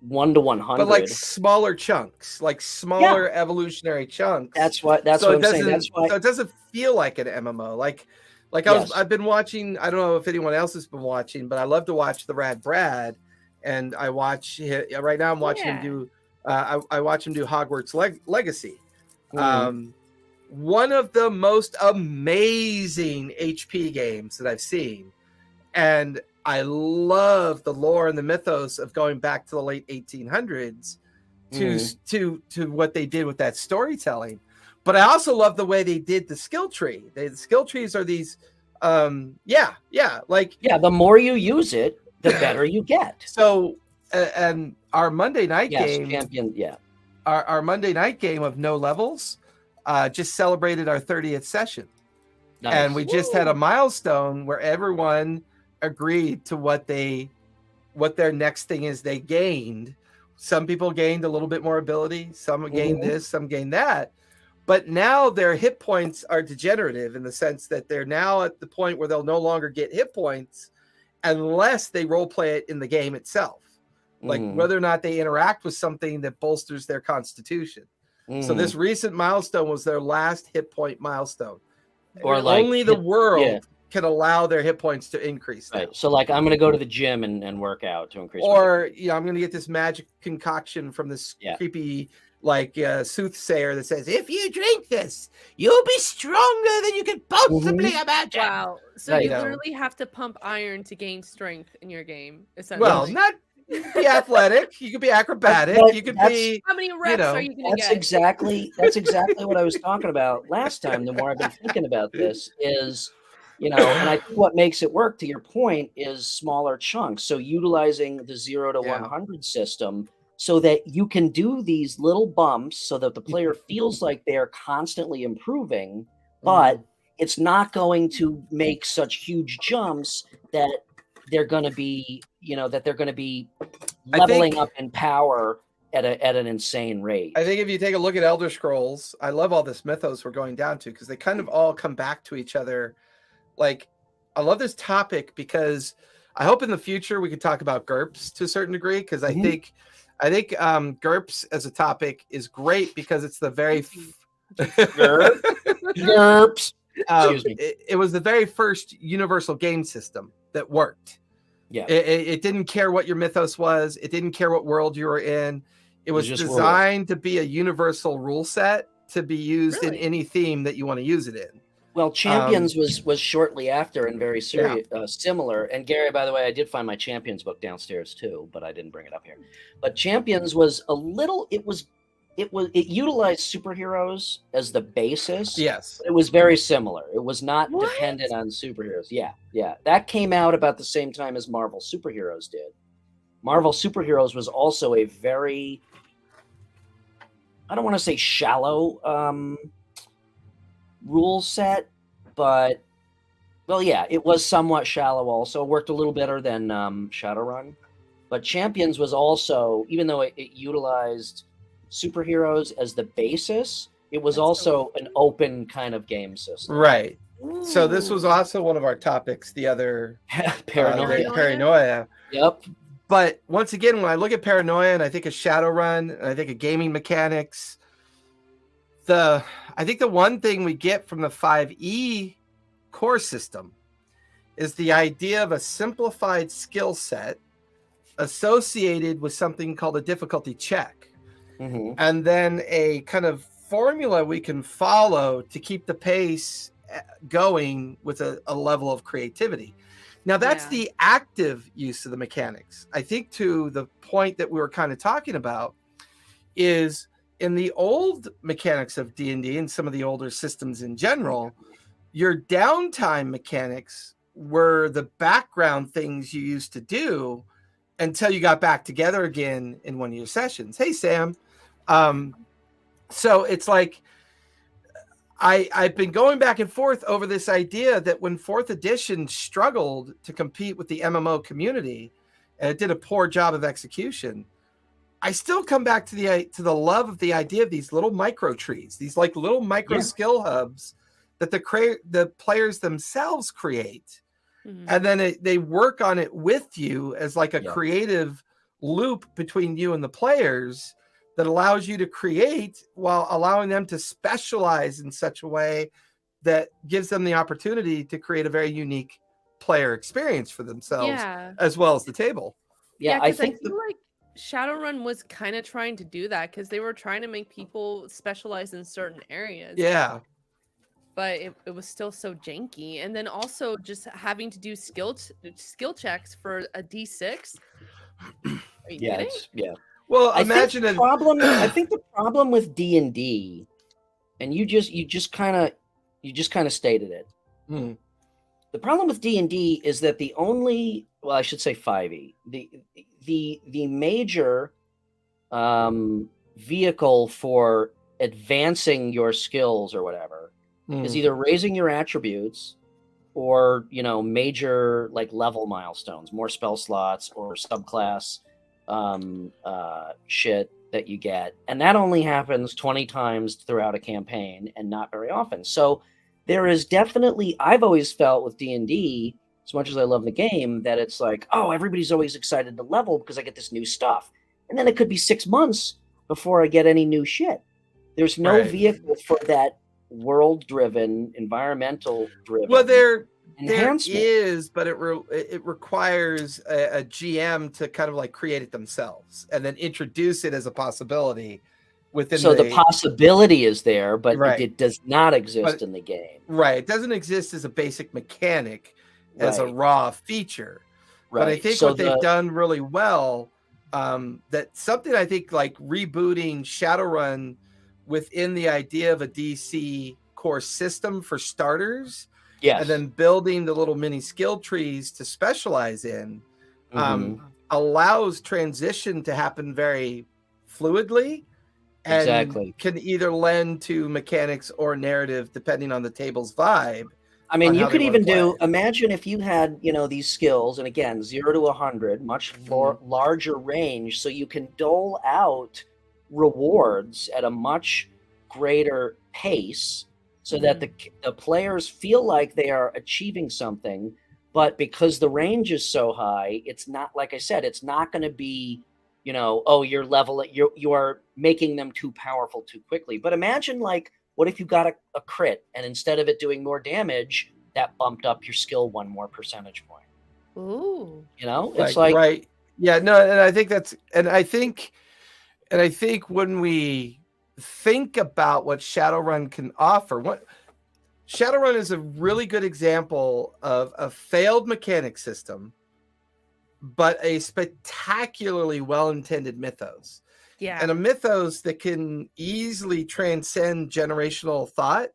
1 to 100. But like smaller chunks, like smaller evolutionary chunks. That's what I'm saying. That's why. So it doesn't feel like an MMO. Like I've been watching, I don't know if anyone else has been watching, but I love to watch the Rad Brad, and I watch right now I'm watching him do I watch him do Hogwarts Legacy. One of the most amazing HP games that I've seen. And I love the lore and the mythos of going back to the late 1800s to what they did with that storytelling. But I also love the way they did the skill tree. The skill trees are these, the more you use it, the better you get. So, and our Monday night game, champion, our Monday night game of no levels, just celebrated our 30th session, and we just had a milestone where everyone agreed to what their next thing is they gained. Some people gained a little bit more ability, some gained this, some gained that, but now their hit points are degenerative in the sense that they're now at the point where they'll no longer get hit points unless they role play it in the game itself, like whether or not they interact with something that bolsters their constitution. So this recent milestone was their last hit point milestone, or only the world can allow their hit points to increase. Right. So like I'm going to go to the gym and work out to increase. Or I'm going to get this magic concoction from this creepy soothsayer that says, if you drink this, you'll be stronger than you could possibly imagine. Wow. So you literally have to pump iron to gain strength in your game. Well, not be athletic. You could be acrobatic. You could be. How many reps are you going to get? That's exactly what I was talking about last time. The more I've been thinking about this is, and I think what makes it work, to your point, is smaller chunks. So utilizing the 0 to 100 system so that you can do these little bumps so that the player feels like they're constantly improving, but it's not going to make such huge jumps that they're going to be, leveling up in power at an insane rate. I think if you take a look at Elder Scrolls, I love all this mythos we're going down to because they kind of all come back to each other. Like, I love this topic because I hope in the future we can talk about GURPS to a certain degree, because I think GURPS as a topic is great because it's the very GURPS. It was the very first universal game system that worked. Yeah, it didn't care what your mythos was. It didn't care what world you were in. It was designed to be a universal rule set to be used in any theme that you want to use it in. Well, Champions was shortly after and very similar. And Gary, by the way, I did find my Champions book downstairs too, but I didn't bring it up here. But Champions was it utilized superheroes as the basis. Yes. It was very similar. It was not dependent on superheroes. Yeah. That came out about the same time as Marvel Superheroes did. Marvel Superheroes was also a very, I don't want to say shallow rule set, but it was somewhat shallow also. It worked a little better than Shadowrun. But Champions was also, even though it utilized superheroes as the basis, it was also an open kind of game system. Right. So this was also one of our topics, the other paranoia. Yep. But once again, when I look at paranoia and I think of Shadowrun and I think of gaming mechanics, I think the one thing we get from the 5e core system is the idea of a simplified skill set associated with something called a difficulty check. And then a kind of formula we can follow to keep the pace going with a level of creativity. Now, that's the active use of the mechanics. I think to the point that we were kind of talking about is in the old mechanics of D&D and some of the older systems in general, your downtime mechanics were the background things you used to do until you got back together again in one of your sessions. Hey, Sam. So it's like I've been going back and forth over this idea that when 4th edition struggled to compete with the MMO community and it did a poor job of execution, I still come back to the love of the idea of these little micro trees, these like little micro skill hubs that the players themselves create. And then they work on it with you as like a creative loop between you and the players that allows you to create while allowing them to specialize in such a way that gives them the opportunity to create a very unique player experience for themselves as well as the table. Yeah, I feel like Shadowrun was kind of trying to do that because they were trying to make people specialize in certain areas. Yeah. But it was still so janky. And then also just having to do skill checks for a D6. Are you kidding? Well, imagine the problem. I think the problem with D&D, and you just kind of stated it. The problem with D&D is that the only, well, I should say 5e, the major vehicle for advancing your skills or whatever is either raising your attributes or, major like level milestones, more spell slots or subclass shit that you get. And that only happens 20 times throughout a campaign and not very often. So there is definitely, I've always felt with D&D, as much as I love the game, that it's like, oh, everybody's always excited to level because I get this new stuff. And then it could be 6 months before I get any new shit. There's no vehicle for that world-driven, environmental-driven enhancement. There is, but it requires a GM to kind of like create it themselves and then introduce it as a possibility within. So the possibility is there, but it does not exist in the game. Right. It doesn't exist as a basic mechanic, as a raw feature. Right. But I think what they've done really well, that something I think like rebooting Shadowrun within the idea of a DC core system for starters, and then building the little mini skill trees to specialize in, allows transition to happen very fluidly and can either lend to mechanics or narrative depending on the table's vibe. I mean, you could even imagine if you had, these skills, and again, 0 to 100, much larger range, so you can dole out rewards at a much greater pace so that the players feel like they are achieving something, but because the range is so high, it's not, like I said, it's not going to be, you're leveling, you are making them too powerful too quickly. But imagine, like, what if you got a crit and instead of it doing more damage, that bumped up your skill 1 more percentage point? Ooh. It's like right. Yeah, no, and I think I think when we think about what Shadowrun can offer, Shadowrun is a really good example of a failed mechanic system, but a spectacularly well-intended mythos. Yeah. And a mythos that can easily transcend generational thought,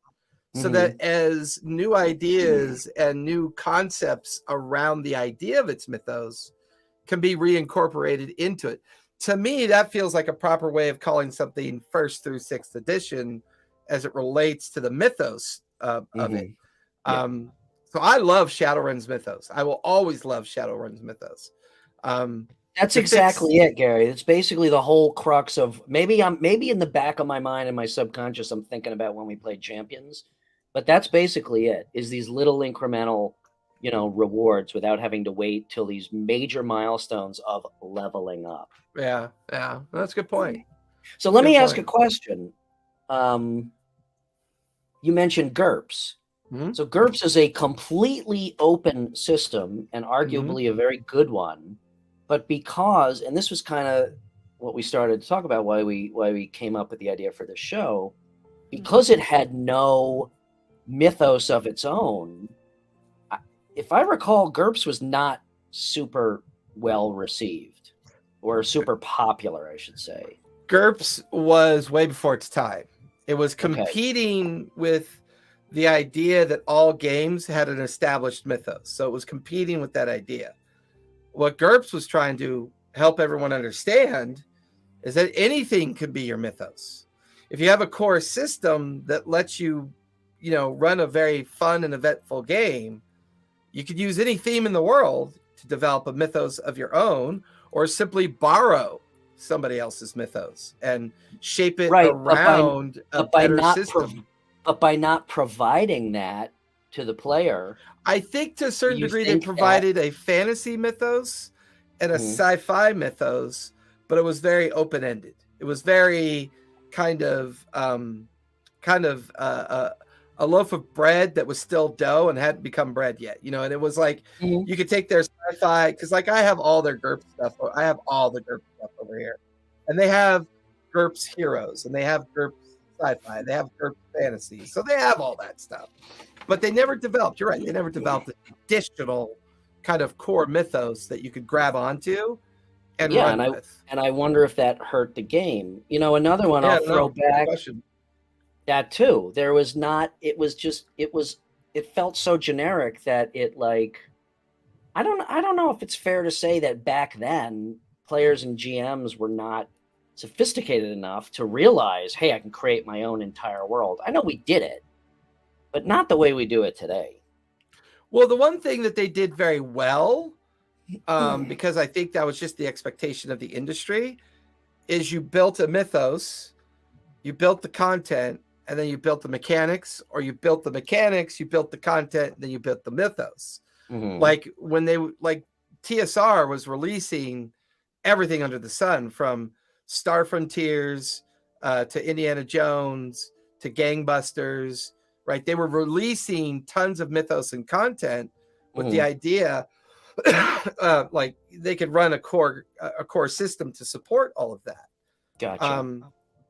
so that as new ideas and new concepts around the idea of its mythos can be reincorporated into it. To me, that feels like a proper way of calling something 1st through 6th edition as it relates to the mythos of it. So I love Shadowrun's mythos. I will always love Shadowrun's mythos. That's exactly it, Gary. It's basically the whole crux of maybe in the back of my mind and my subconscious, I'm thinking about when we played Champions, but that's basically it, is these little incremental, rewards without having to wait till these major milestones of leveling up. Yeah. That's a good point. So let me ask a question. You mentioned GURPS. So GURPS is a completely open system and arguably a very good one, but because, and this was kind of what we started to talk about, why we came up with the idea for this show, because it had no mythos of its own. If I recall, GURPS was not super well received or super popular, I should say. GURPS was way before its time. It was competing with the idea that all games had an established mythos. So it was competing with that idea. What GURPS was trying to help everyone understand is that anything could be your mythos. If you have a core system that lets you, run a very fun and eventful game, you could use any theme in the world to develop a mythos of your own, or simply borrow somebody else's mythos and shape it around a better system. But by not providing that to the player, I think to a certain degree they provided a fantasy mythos and a sci-fi mythos, but it was very open-ended. It was very kind of a loaf of bread that was still dough and hadn't become bread yet, you know. And it was like you could take their sci-fi, because like I have all their GURPS stuff. I have all the GURPS stuff over here, and they have GURPS heroes, and they have GURPS sci-fi, they have GURPS fantasy, so they have all that stuff. But they never developed. You're right. They never developed the additional kind of core mythos that you could grab onto and run with. And I wonder if that hurt the game. You know, another one I'll throw back. That too. There was not. It felt so generic that it like. I don't know if it's fair to say that back then players and GMs were not sophisticated enough to realize, hey, I can create my own entire world. I know we did it, but not the way we do it today. Well, the one thing that they did very well, because I think that was just the expectation of the industry, is you built a mythos, you built the content, and then you built the mechanics, or you built the mechanics, you built the content, then you built the mythos. Like when TSR was releasing everything under the sun, from Star Frontiers to Indiana Jones to Gangbusters, right? They were releasing tons of mythos and content with the idea like they could run a core system to support all of that. Gotcha.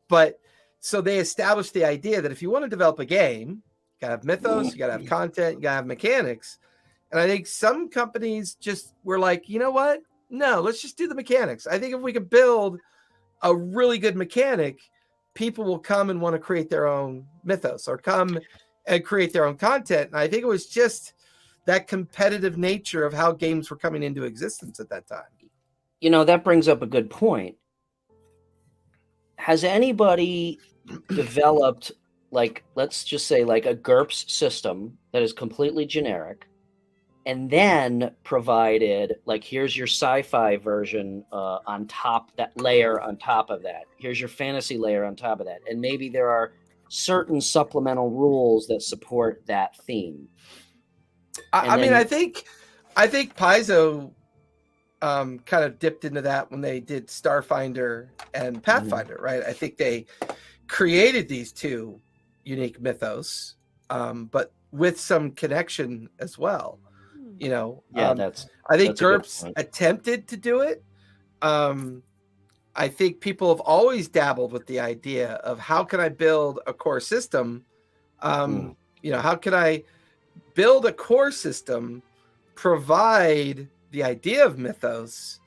But so they established the idea that if you want to develop a game, you gotta have mythos, you gotta have content, you gotta have mechanics. And I think some companies just were like, you know what? No, let's just do the mechanics. I think if we could build a really good mechanic, people will come and want to create their own mythos or come and create their own content. And I think it was just that competitive nature of how games were coming into existence at that time. You know, that brings up a good point. Has anybody developed, like, let's just say like a GURPS system that is completely generic, and then provided, like, here's your sci-fi version on top, that layer on top of that. Here's your fantasy layer on top of that. And maybe there are certain supplemental rules that support that theme. I think Paizo kind of dipped into that when they did Starfinder and Pathfinder, right? I think they created these two unique mythos, but with some connection as well. You know, I think GURPS attempted to do it. I think people have always dabbled with the idea of how can I build a core system? You know, how can I build a core system, provide the idea of mythos,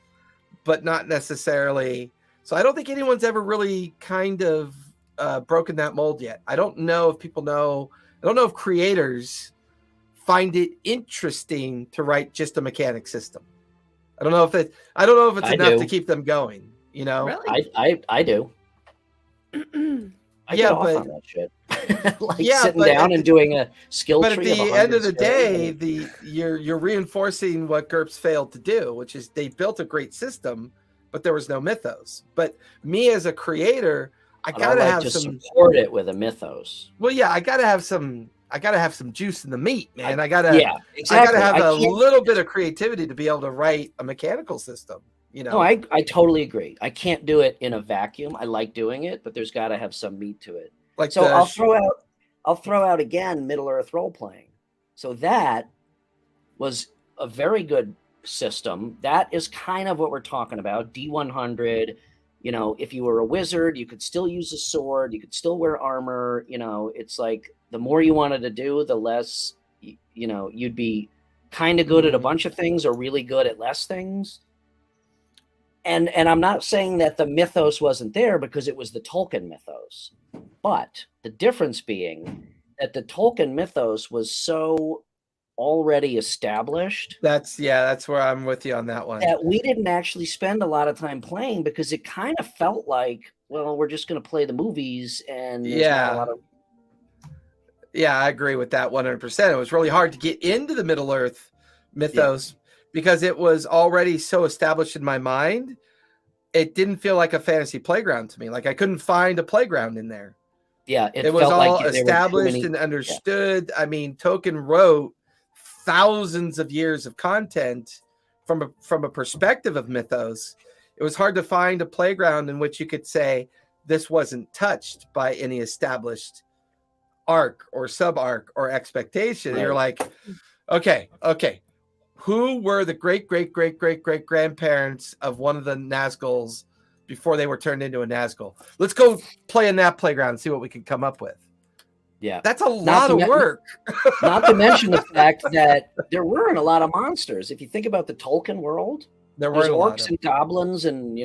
but not necessarily. So I don't think anyone's ever really kind of broken that mold yet. I don't know if people know. I don't know if creators find it interesting to write just a mechanic system. I don't know if it's enough to keep them going. You know, really? I do. I get off on that shit. Sitting down and doing a skill tree. But at the end of the day, you're reinforcing what GURPS failed to do, which is they built a great system, but there was no mythos. But me as a creator, I gotta have some support it with a mythos. Well, yeah, I gotta have some juice in the meat, man. I gotta have a little bit of creativity to be able to write a mechanical system. You know, no, I totally agree. I can't do it in a vacuum. I like doing it, but there's got to have some meat to it. So I'll throw out again Middle Earth role playing. So that was a very good system. That is kind of what we're talking about. D100. You know, if you were a wizard, you could still use a sword. You could still wear armor. You know, it's like the more you wanted to do, the less, you know, you'd be kind of good at a bunch of things or really good at less things. And I'm not saying that the mythos wasn't there, because it was the Tolkien mythos. But the difference being that the Tolkien mythos was so already established. That's where I'm with you on that one. That we didn't actually spend a lot of time playing, because it kind of felt like, well, we're just going to play the movies, and there's not a lot of. Yeah, I agree with that 100%. It was really hard to get into the Middle Earth mythos because it was already so established in my mind. It didn't feel like a fantasy playground to me. Like I couldn't find a playground in there. Yeah, it was all established and understood. I mean, Tolkien wrote thousands of years of content from a perspective of Mythos, it was hard to find a playground in which you could say this wasn't touched by any established arc or sub arc or expectation. Right. You're like, okay, who were the great grandparents of one of the Nazguls before they were turned into a Nazgul? Let's go play in that playground and see what we can come up with. Yeah, that's a lot of work. Not to mention the fact that there weren't a lot of monsters. If you think about the Tolkien world, there were orcs and goblins and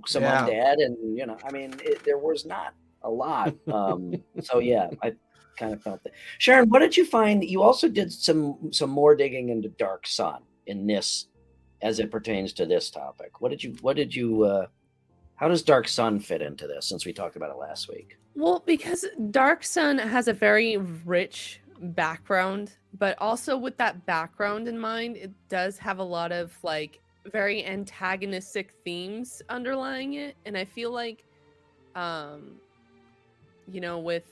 some undead, and I mean, there was not a lot. So yeah, I kind of felt that. Sharon, what did you find? You also did some more digging into Dark Sun in this, as it pertains to this topic. What did you? How does Dark Sun fit into this? Since we talked about it last week. Well, because Dark Sun has a very rich background, but also with that background in mind, it does have a lot of like very antagonistic themes underlying it. And I feel like, with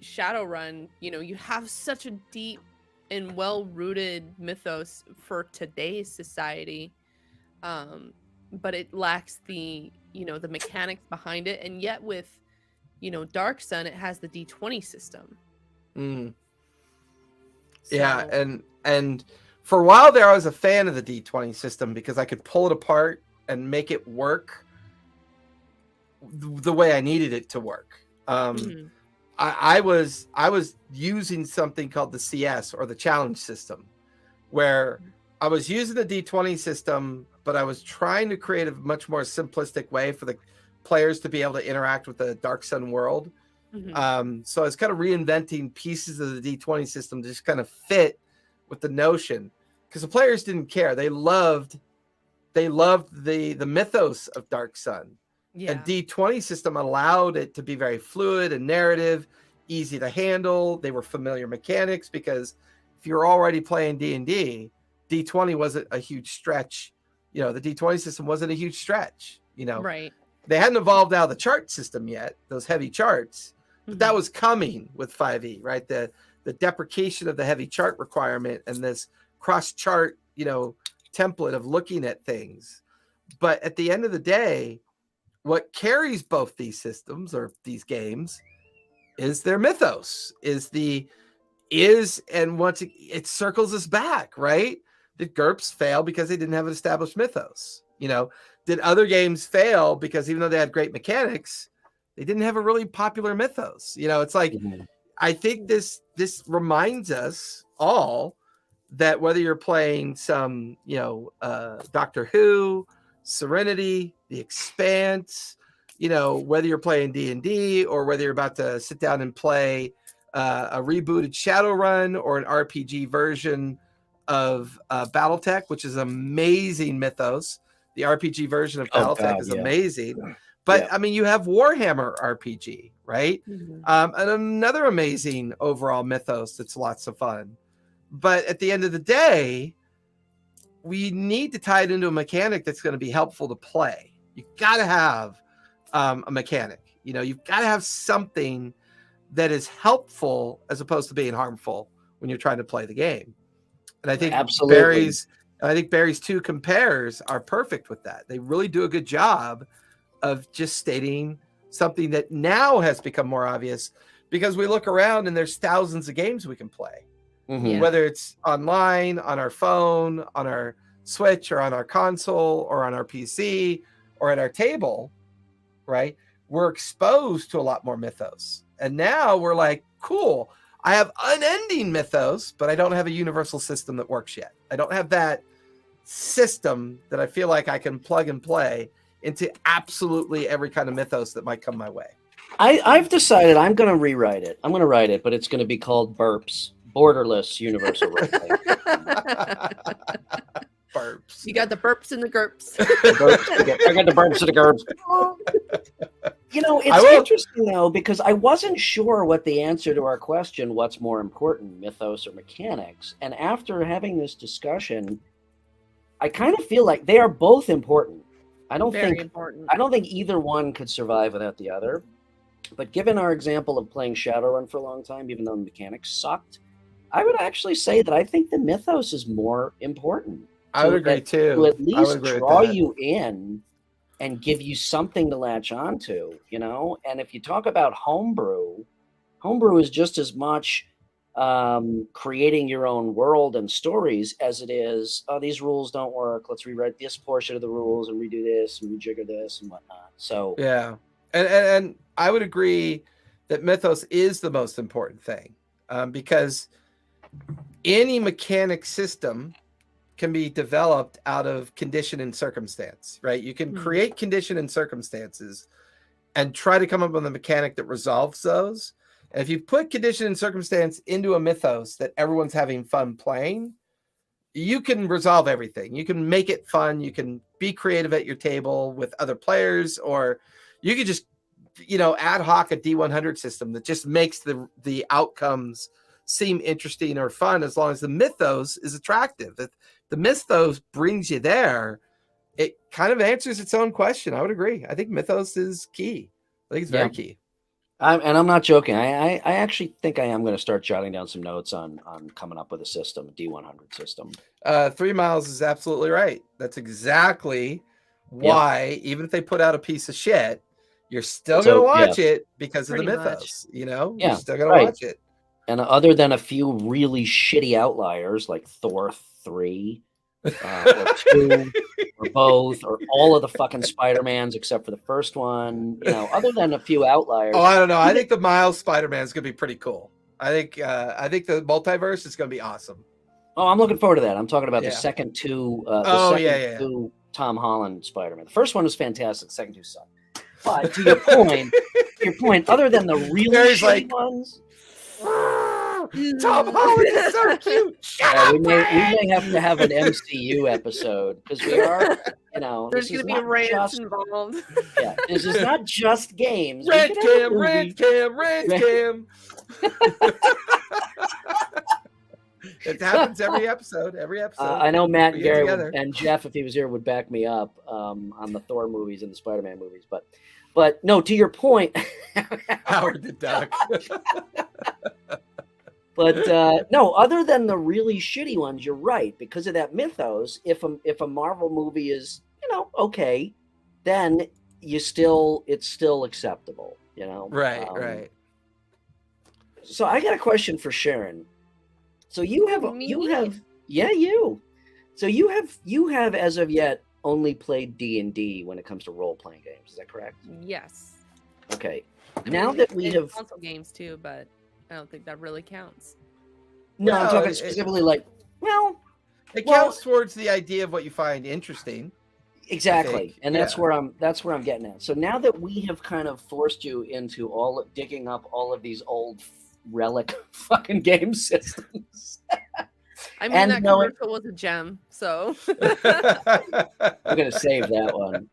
Shadowrun, you have such a deep and well-rooted mythos for today's society, but it lacks the mechanics behind it. And yet with Dark Sun, it has the D20 system. So. Yeah, and for a while there, I was a fan of the D20 system because I could pull it apart and make it work the way I needed it to work. I was using something called the CS, or the challenge system, where I was using the D20 system, but I was trying to create a much more simplistic way for the players to be able to interact with the Dark Sun world. So I was kind of reinventing pieces of the D20 system to just kind of fit with the notion, because the players didn't care. They loved the mythos of Dark Sun. Yeah. And D20 system allowed it to be very fluid and narrative, easy to handle. They were familiar mechanics, because if you're already playing D&D, D20 wasn't a huge stretch. The D20 system wasn't a huge stretch. Right. They hadn't evolved out of the chart system yet, those heavy charts, but that was coming with 5e, right? The deprecation of the heavy chart requirement and this cross chart, template of looking at things. But at the end of the day, what carries both these systems or these games is their mythos, and once it circles us back, right? Did GURPS fail because they didn't have an established mythos? Did other games fail because even though they had great mechanics, they didn't have a really popular mythos? It's like, I think this reminds us all that whether you're playing some, Doctor Who, Serenity, The Expanse, whether you're playing D&D or whether you're about to sit down and play a rebooted Shadowrun or an RPG version of BattleTech, which is amazing mythos. The RPG version of BattleTech is amazing. But I mean, you have Warhammer RPG, right? And another amazing overall mythos that's lots of fun. But at the end of the day, we need to tie it into a mechanic that's going to be helpful to play. You've got to have a mechanic. You've got to have something that is helpful as opposed to being harmful when you're trying to play the game. And I think Barry's 2 compares are perfect with that. They really do a good job of just stating something that now has become more obvious, because we look around and there's thousands of games we can play, whether it's online, on our phone, on our Switch, or on our console, or on our PC, or at our table, right? We're exposed to a lot more mythos. And now we're like, cool, I have unending mythos, but I don't have a universal system that works yet. I don't have that system that I feel like I can plug and play into absolutely every kind of mythos that might come my way. I've decided I'm going to rewrite it. I'm going to write it, but it's going to be called Burps, Borderless Universal Roleplaying. Burps. You got the burps and the GURPS. I got the burps and the GURPS. It's interesting, though, because I wasn't sure what the answer to our question, what's more important, mythos or mechanics? And after having this discussion, I kind of feel like they are both important. I don't think either one could survive without the other. But given our example of playing Shadowrun for a long time, even though the mechanics sucked, I would actually say that I think the mythos is more important. I would agree too. To at least draw you in and give you something to latch onto, you know? And if you talk about homebrew is just as much creating your own world and stories as it is, oh, these rules don't work. Let's rewrite this portion of the rules and redo this and rejigger this and whatnot. So yeah, and I would agree that Mythos is the most important thing because any mechanic system can be developed out of condition and circumstance, right? You can create condition and circumstances and try to come up with a mechanic that resolves those. And if you put condition and circumstance into a mythos that everyone's having fun playing, you can resolve everything. You can make it fun. You can be creative at your table with other players, or you could just, ad hoc a D100 system that just makes the outcomes seem interesting or fun, as long as the mythos is attractive. If the mythos brings you there, it kind of answers its own question. I would agree. I think mythos is key. I think it's very key. And I'm not joking. I actually think I am going to start jotting down some notes on coming up with a system, a D100 system. 3 Miles is absolutely right. That's exactly why, even if they put out a piece of shit, you're still going to watch it because of the mythos. You're still going to watch it. And other than a few really shitty outliers like Thor 3, or 2, or both, or all of the fucking Spider-Mans except for the first one, other than a few outliers. Oh, I don't know. I think the Miles Spider-Man is going to be pretty cool. I think the multiverse is going to be awesome. Oh, I'm looking forward to that. I'm talking about the second two. Two Tom Holland Spider-Man. The first one was fantastic. The second two sucked. But to your point, other than the really shitty ones. Tom Holland is so cute. We may have to have an MCU episode because we are, there's going to be rants involved. Yeah, this is not just games. Rant cam. It happens every episode. I know Matt and Gary and Jeff, if he was here, would back me up on the Thor movies and the Spider-Man movies. But no, to your point, Howard the Duck. But no, other than the really shitty ones, you're right. Because of that mythos, if a Marvel movie is okay, then it's still acceptable. Right. So I got a question for Sharon. So you have. So you have as of yet only played D&D when it comes to role playing games. Is that correct? Yes. Okay. Now that we have console games too, but I don't think that really counts. No, I'm talking specifically it counts towards the idea of what you find interesting. Exactly. And that's where I'm getting at. So now that we have kind of forced you into digging up all of these old relic fucking game systems. I mean, that commercial was a gem, so I'm gonna save that one.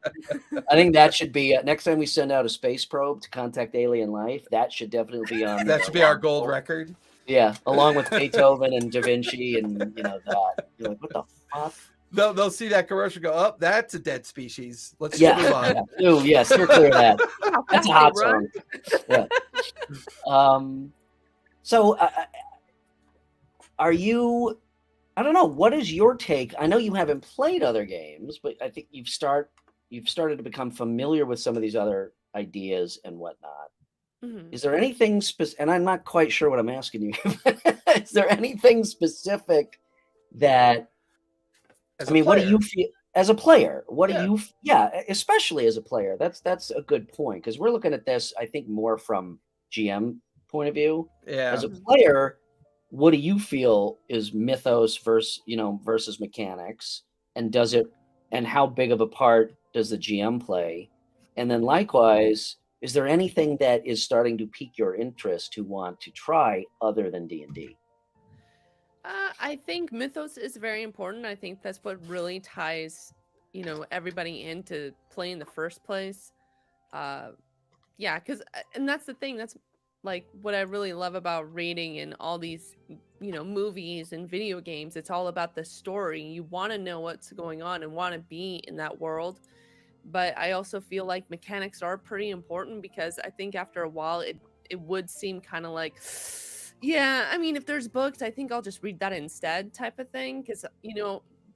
I think that should be next time we send out a space probe to contact alien life. That should definitely be on. That should be our gold record. Yeah, along with Beethoven and Da Vinci, and that. You're like, what the fuck? They'll see that commercial, go, "Oh, that's a dead species. Let's move on." Oh, yes, you're clear of that. That's a hot song. Yeah. So, are you? I don't know. What is your take? I know you haven't played other games, but I think you've started to become familiar with some of these other ideas and whatnot. Mm-hmm. Is there anything specific? And I'm not quite sure what I'm asking you. Is there anything specific that? What do you feel as a player? What do you? Yeah, especially as a player. That's a good point because we're looking at this, I think, more from GM point of view. Yeah. As a player, what do you feel is mythos versus mechanics, and how big of a part does the GM play? And then likewise, is there anything that is starting to pique your interest to want to try other than D&D? I think mythos is very important. I think that's what really ties, everybody into play in the first place. And that's the thing. That's like what I really love about reading and all these, movies and video games. It's all about the story. You want to know what's going on and want to be in that world. But I also feel like mechanics are pretty important because I think after a while it would seem kind of like, if there's books, I think I'll just read that instead type of thing. Because,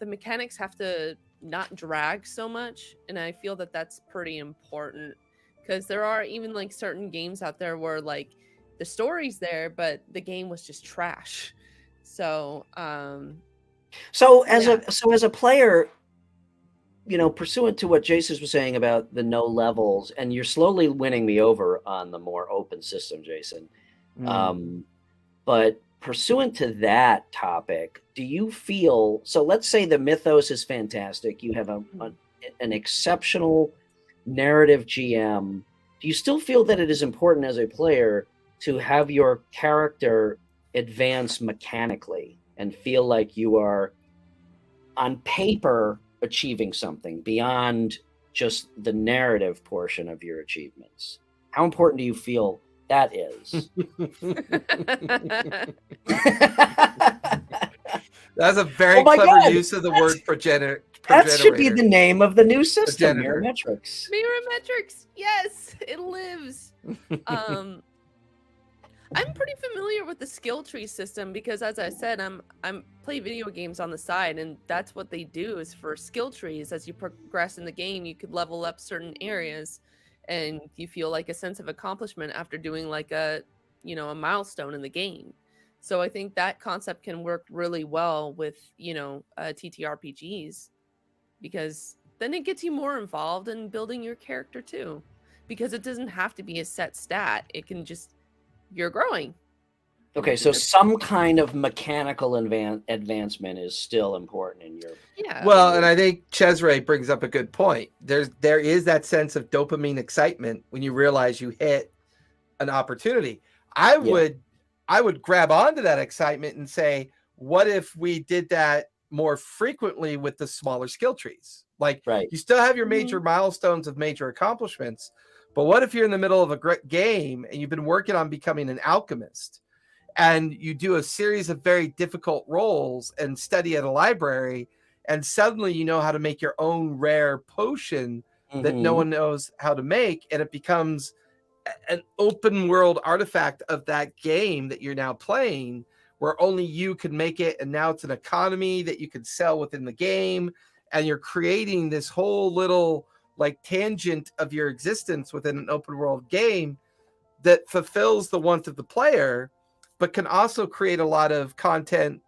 the mechanics have to not drag so much, and I feel that that's pretty important, because there are even like certain games out there where like the story's there, but the game was just trash. So as a player, pursuant to what Jason was saying about the no levels, and you're slowly winning me over on the more open system, Jason. But pursuant to that topic, do you feel, so let's say the Mythos is fantastic, you have an exceptional narrative GM, do you still feel that it is important as a player to have your character advance mechanically and feel like you are on paper achieving something beyond just the narrative portion of your achievements? How important do you feel that is? That's a very clever use of the word progenitor. That should be the name of the new system, Mirrormetrics. Mirrormetrics, yes, it lives. I'm pretty familiar with the skill tree system because, as I said, I'm play video games on the side, and that's what they do is for skill trees. As you progress in the game, you could level up certain areas, and you feel like a sense of accomplishment after doing like a milestone in the game. So I think that concept can work really well with TTRPGs, because then it gets you more involved in building your character too, because it doesn't have to be a set stat. It can just, you're growing. Okay, so some kind of mechanical advancement is still important in your... Yeah. Well, and I think Cesare brings up a good point. There is that sense of dopamine excitement when you realize you hit an opportunity. I would grab onto that excitement and say, what if we did that more frequently with the smaller skill trees? Like, you still have your major milestones of major accomplishments, but what if you're in the middle of a great game and you've been working on becoming an alchemist, and you do a series of very difficult roles and study at a library, and suddenly you know how to make your own rare potion that no one knows how to make, and it becomes an open world artifact of that game that you're now playing, where only you can make it, and now it's an economy that you can sell within the game, and you're creating this whole little like tangent of your existence within an open world game that fulfills the want of the player, but can also create a lot of content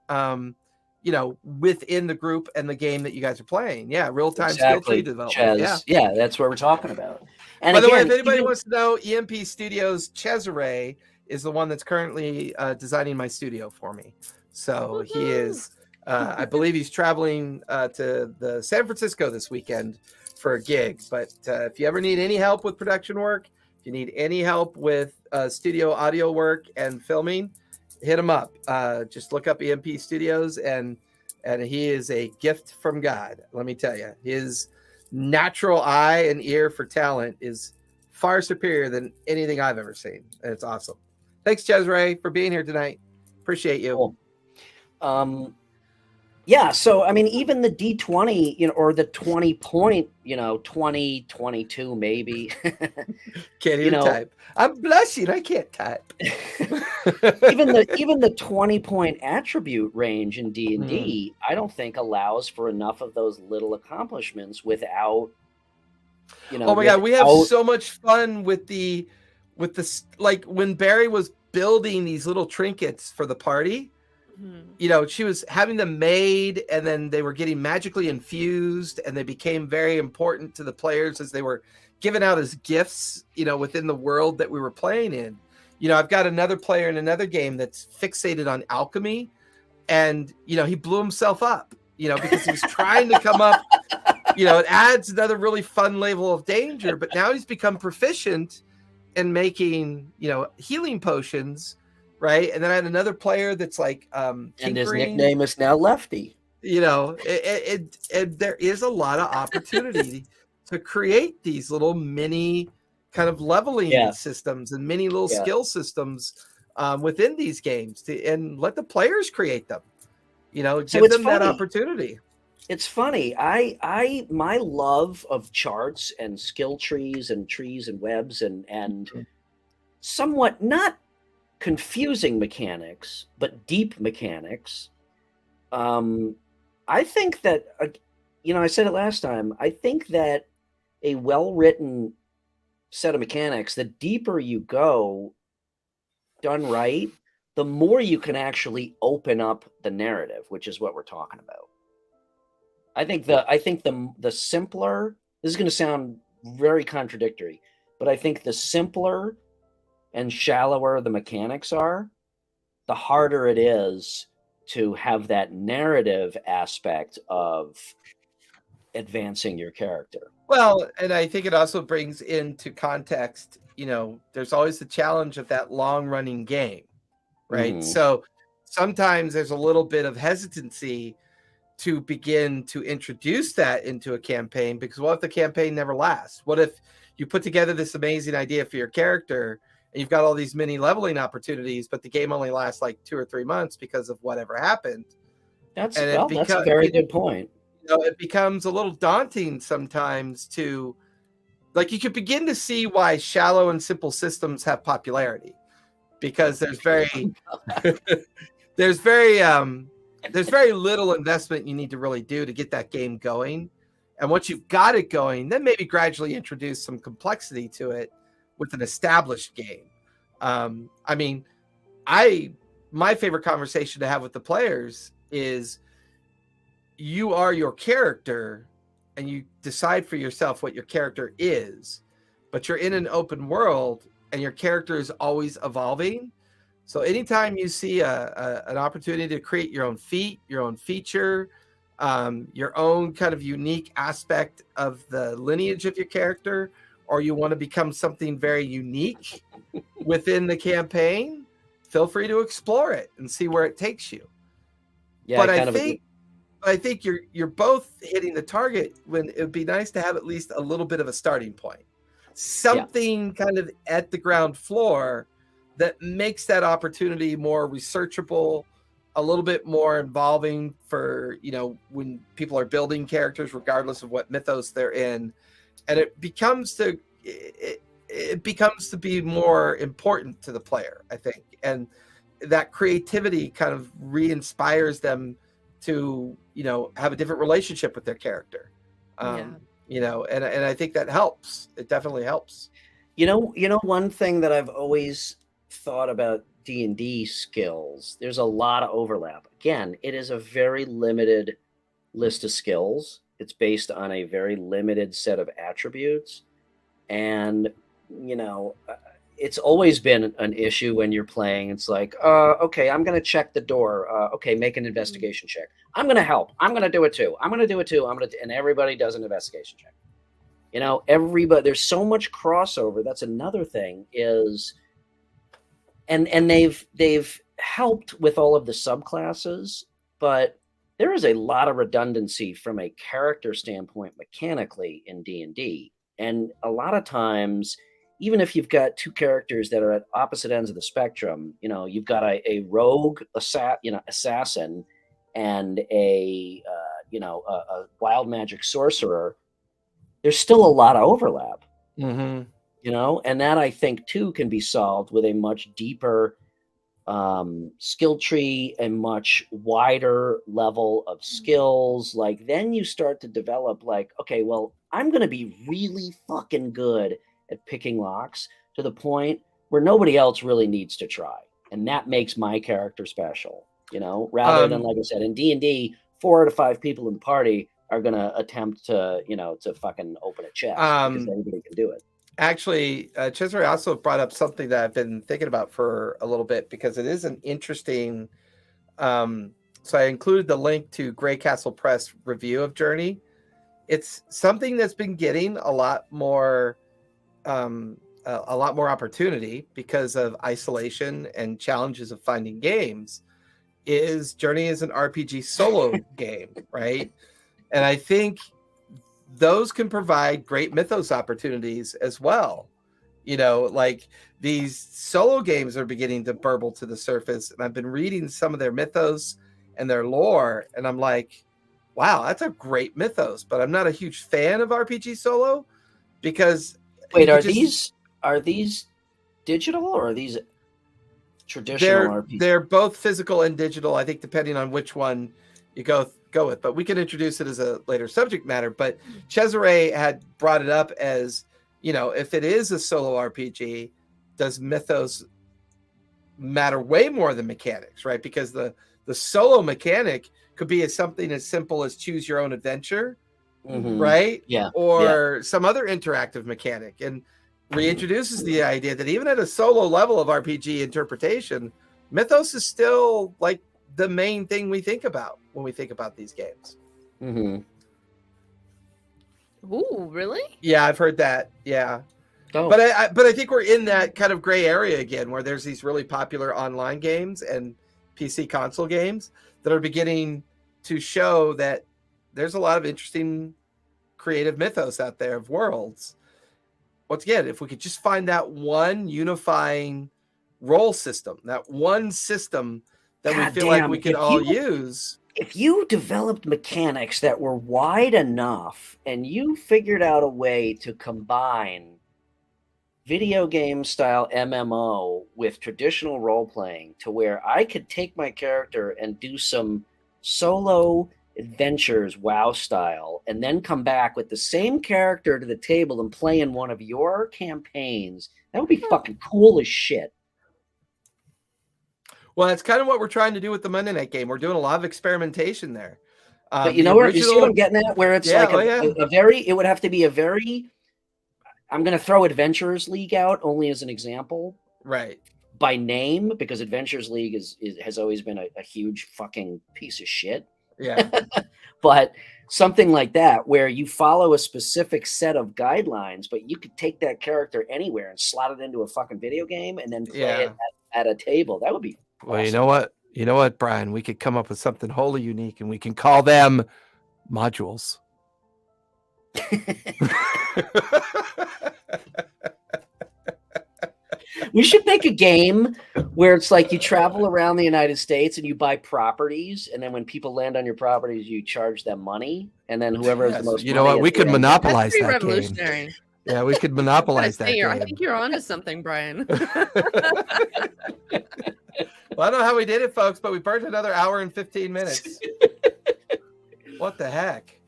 within the group and the game that you guys are playing. Real-time skill tree development. Yeah, that's what we're talking about. And by the way, if anybody wants to know, EMP Studios Cesare is the one that's currently designing my studio for me. So he is, I believe he's traveling to the San Francisco this weekend for a gig. But if you ever need any help with production work, if you need any help with studio audio work and filming, hit him up. Just look up EMP Studios, and he is a gift from God. Let me tell you, his natural eye and ear for talent is far superior than anything I've ever seen. And it's awesome. Thanks, Cesare, for being here tonight. Appreciate you. Cool. Yeah, so I mean, even the D20, or the 20 point, 20, 22 maybe. Can't even type. I'm blushing. I can't type. even the 20 point attribute range in D&D, I don't think allows for enough of those little accomplishments without. Oh my God, we have so much fun with the like when Barry was building these little trinkets for the party. She was having them made, and then they were getting magically infused, and they became very important to the players as they were given out as gifts, within the world that we were playing in. I've got another player in another game that's fixated on alchemy, and, he blew himself up, because he was trying to come up, it adds another really fun level of danger, but now he's become proficient in making, healing potions. Right. And then I had another player that's like and his nickname is now Lefty. There is a lot of opportunity to create these little mini kind of leveling systems and mini little skill systems within these games and let the players create them. Give them that opportunity. It's funny. My love of charts and skill trees and webs and somewhat not confusing mechanics, but deep mechanics. I I think that, I said it last time. I think that a well-written set of mechanics, the deeper you go, done right, the more you can actually open up the narrative, which is what we're talking about. I think the simpler, this is going to sound very contradictory, but I think the simpler and shallower the mechanics are, the harder it is to have that narrative aspect of advancing your character. Well, and I think it also brings into context, there's always the challenge of that long running game, right? Mhm. So sometimes there's a little bit of hesitancy to begin to introduce that into a campaign, because what if the campaign never lasts? What if you put together this amazing idea for your character and you've got all these mini leveling opportunities, but the game only lasts like 2 or 3 months because of whatever happened? That's a very good point. It becomes a little daunting sometimes to, like, you could begin to see why shallow and simple systems have popularity, because there's very little investment you need to really do to get that game going. And once you've got it going, then maybe gradually introduce some complexity to it with an established game. My favorite conversation to have with the players is, you are your character and you decide for yourself what your character is, but you're in an open world and your character is always evolving. So anytime you see an opportunity to create your own feat, your own feature, your own kind of unique aspect of the lineage of your character, or you want to become something very unique within the campaign, feel free to explore it and see where it takes you. Yeah, but I think you're both hitting the target when it would be nice to have at least a little bit of a starting point, something kind of at the ground floor that makes that opportunity more researchable, a little bit more involving for, when people are building characters, regardless of what mythos they're in. And it becomes to be more important to the player, I think. And that creativity kind of re-inspires them to, have a different relationship with their character. And I think that helps. It definitely helps. One thing that I've always thought about D&D skills, there's a lot of overlap. Again, it is a very limited list of skills. It's based on a very limited set of attributes. And, it's always been an issue when you're playing. It's like, okay, I'm going to check the door. Okay, make an investigation check. I'm going to help. I'm going to do it too. And everybody does an investigation check. Everybody, there's so much crossover. That's another thing is, and they've helped with all of the subclasses, but there is a lot of redundancy from a character standpoint mechanically in D&D. And a lot of times, even if you've got two characters that are at opposite ends of the spectrum, you've got a rogue assassin and a wild magic sorcerer, there's still a lot of overlap. Mm-hmm. And that, I think, too, can be solved with a much deeper skill tree, a much wider level of skills. Like, then you start to develop, like, okay, well, I'm going to be really fucking good at picking locks to the point where nobody else really needs to try. And that makes my character special, rather than, like I said, in D&D, 4 out of 5 people in the party are going to attempt to, to fucking open a chest because everybody can do it. Actually, Cesare also brought up something that I've been thinking about for a little bit, because it is an interesting. So I included the link to Grey Castle Press review of Journey. It's something that's been getting a lot more opportunity because of isolation and challenges of finding games. Journey is an RPG solo game, right? And I think those can provide great mythos opportunities as well. Like, these solo games are beginning to burble to the surface, and I've been reading some of their mythos and their lore, and I'm like, wow, that's a great mythos, but I'm not a huge fan of RPG solo, because are these digital or are these traditional RPGs? They're both physical and digital, I think, depending on which one you go with. But we can introduce it as a later subject matter. But Cesare had brought it up as, if it is a solo RPG, does Mythos matter way more than mechanics, right? Because the solo mechanic could be something as simple as choose your own adventure, right? Yeah. Or some other interactive mechanic, and reintroduces the idea that even at a solo level of RPG interpretation, Mythos is still like the main thing we think about when we think about these games. Ooh, really? Yeah, I've heard that. Yeah. Oh. But I think we're in that kind of gray area again, where there's these really popular online games and PC console games that are beginning to show that there's a lot of interesting creative mythos out there of worlds. Once again, if we could just find that one unifying role system, that one system that we feel like we could all use. If you developed mechanics that were wide enough and you figured out a way to combine video game style MMO with traditional role playing to where I could take my character and do some solo adventures WoW style and then come back with the same character to the table and play in one of your campaigns, that would be fucking cool as shit. Well, that's kind of what we're trying to do with the Monday Night Game. We're doing a lot of experimentation there. But you see what I'm getting at? Where it's a very, it would have to be a very, I'm going to throw Adventurers League out only as an example. Right. By name, because Adventurers League has always been a huge fucking piece of shit. Yeah. But something like that, where you follow a specific set of guidelines, but you could take that character anywhere and slot it into a fucking video game and then play it at a table. That would be awesome. Well, you know what, Brian? We could come up with something wholly unique, and we can call them modules. We should make a game where it's like you travel around the United States and you buy properties, and then when people land on your properties, you charge them money, and then whoever has the most. You know what? We could monopolize that revolutionary. Game. Yeah, we could monopolize that game. I think you're onto something, Brian. Well, I don't know how we did it, folks, but we burned another hour and 15 minutes. What the heck?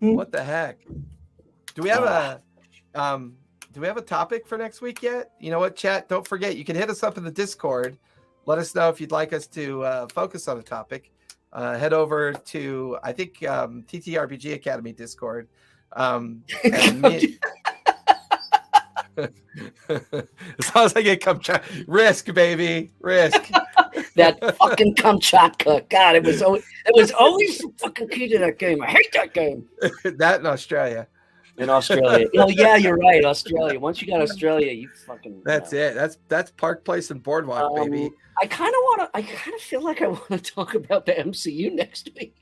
What the heck? Do we have a topic for next week yet? You know what, chat? Don't forget, you can hit us up in the Discord. Let us know if you'd like us to focus on a topic. Head over to, I think, TTRPG Academy Discord. And as long as I get Kamchatka, risk, baby, risk. That fucking Kamchatka, God, it was always fucking key to that game. I hate that game. That in Australia. In Australia, oh yeah, you're right. Australia. Once you got Australia, you fucking. That's it. That's Park Place and Boardwalk, baby. I kind of feel like I want to talk about the MCU next week.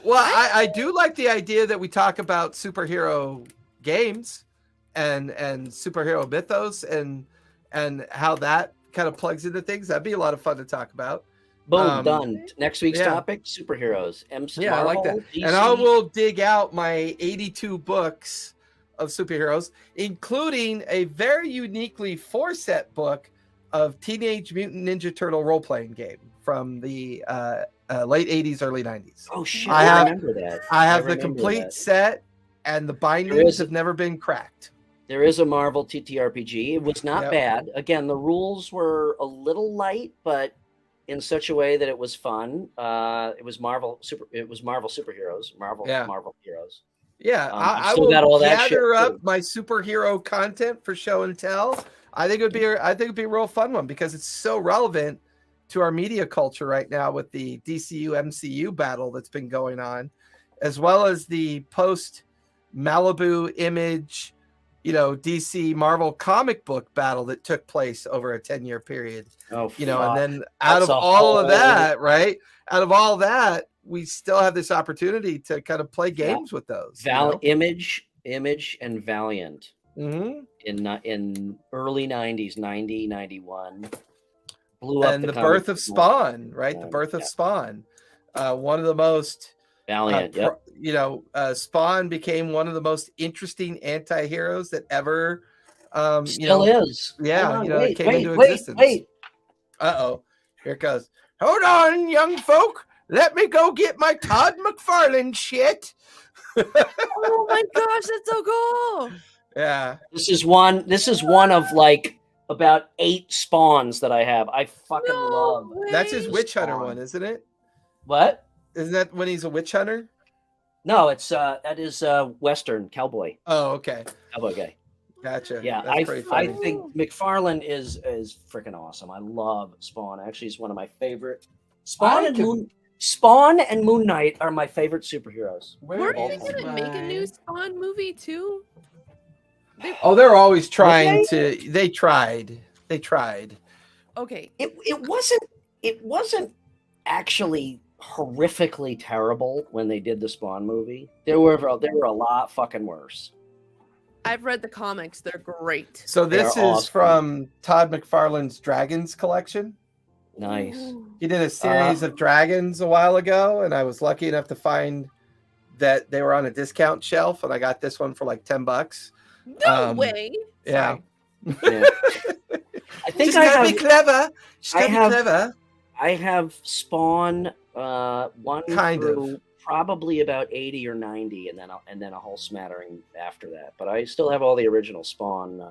Well, I do like the idea that we talk about superhero games and superhero mythos and how that kind of plugs into things. That'd be a lot of fun to talk about. Boom, done. Next week's topic: superheroes. MC, Marvel, I like that. DC. And I will dig out my 82 books of superheroes, including a very uniquely 4-set book of Teenage Mutant Ninja Turtle role-playing game from the late 80s, early 90s. Oh shit! I remember that. I have the complete set, and the bindings have never been cracked. There is a Marvel TTRPG. It was not bad. Again, the rules were a little light, but in such a way that it was fun. It was Marvel superheroes. Marvel heroes. Yeah, I will gather up my superhero content for show and tell. I think it'd be a real fun one because it's so relevant to our media culture right now with the DCU MCU battle that's been going on, as well as the post Malibu Image, DC Marvel comic book battle that took place over a 10-year period. And then out of all of that, we still have this opportunity to kind of play games with those. Image, and Valiant in early 90s, 90, 91. Blew up. And the birth of Spawn, right? The birth of Spawn. One of the most Valiant, Spawn became one of the most interesting anti-heroes that ever still is. Yeah, came into existence. Wait. Uh-oh. Here it goes. Hold on, young folk. Let me go get my Todd McFarlane shit. Oh my gosh, that's so cool. Yeah. This is one of like about 8 spawns that I have. I fucking love. That's his way. witch hunter one, isn't it? What? Isn't that when he's a witch hunter? No, it's that is Western cowboy. Oh, okay. Cowboy guy. Gotcha. Yeah, That's pretty funny. I think McFarlane is freaking awesome. I love Spawn. Actually, he's one of my favorite. Spawn and Moon Knight are my favorite superheroes. Weren't they gonna make a new Spawn movie too? They're always trying to. They tried. Okay. It wasn't actually horrifically terrible when they did the Spawn movie. There were a lot fucking worse. I've read the comics. They're great. So this is awesome. from Todd McFarlane's Dragons collection. Nice. Ooh. He did a series of dragons a while ago, and I was lucky enough to find that they were on a discount shelf, and I got this one for like $10. No way. Yeah. Yeah. I think She's gotta be clever. She's gotta be clever. I have Spawn 1 Kind through of. probably about 80 or 90, and then a whole smattering after that. But I still have all the original Spawn.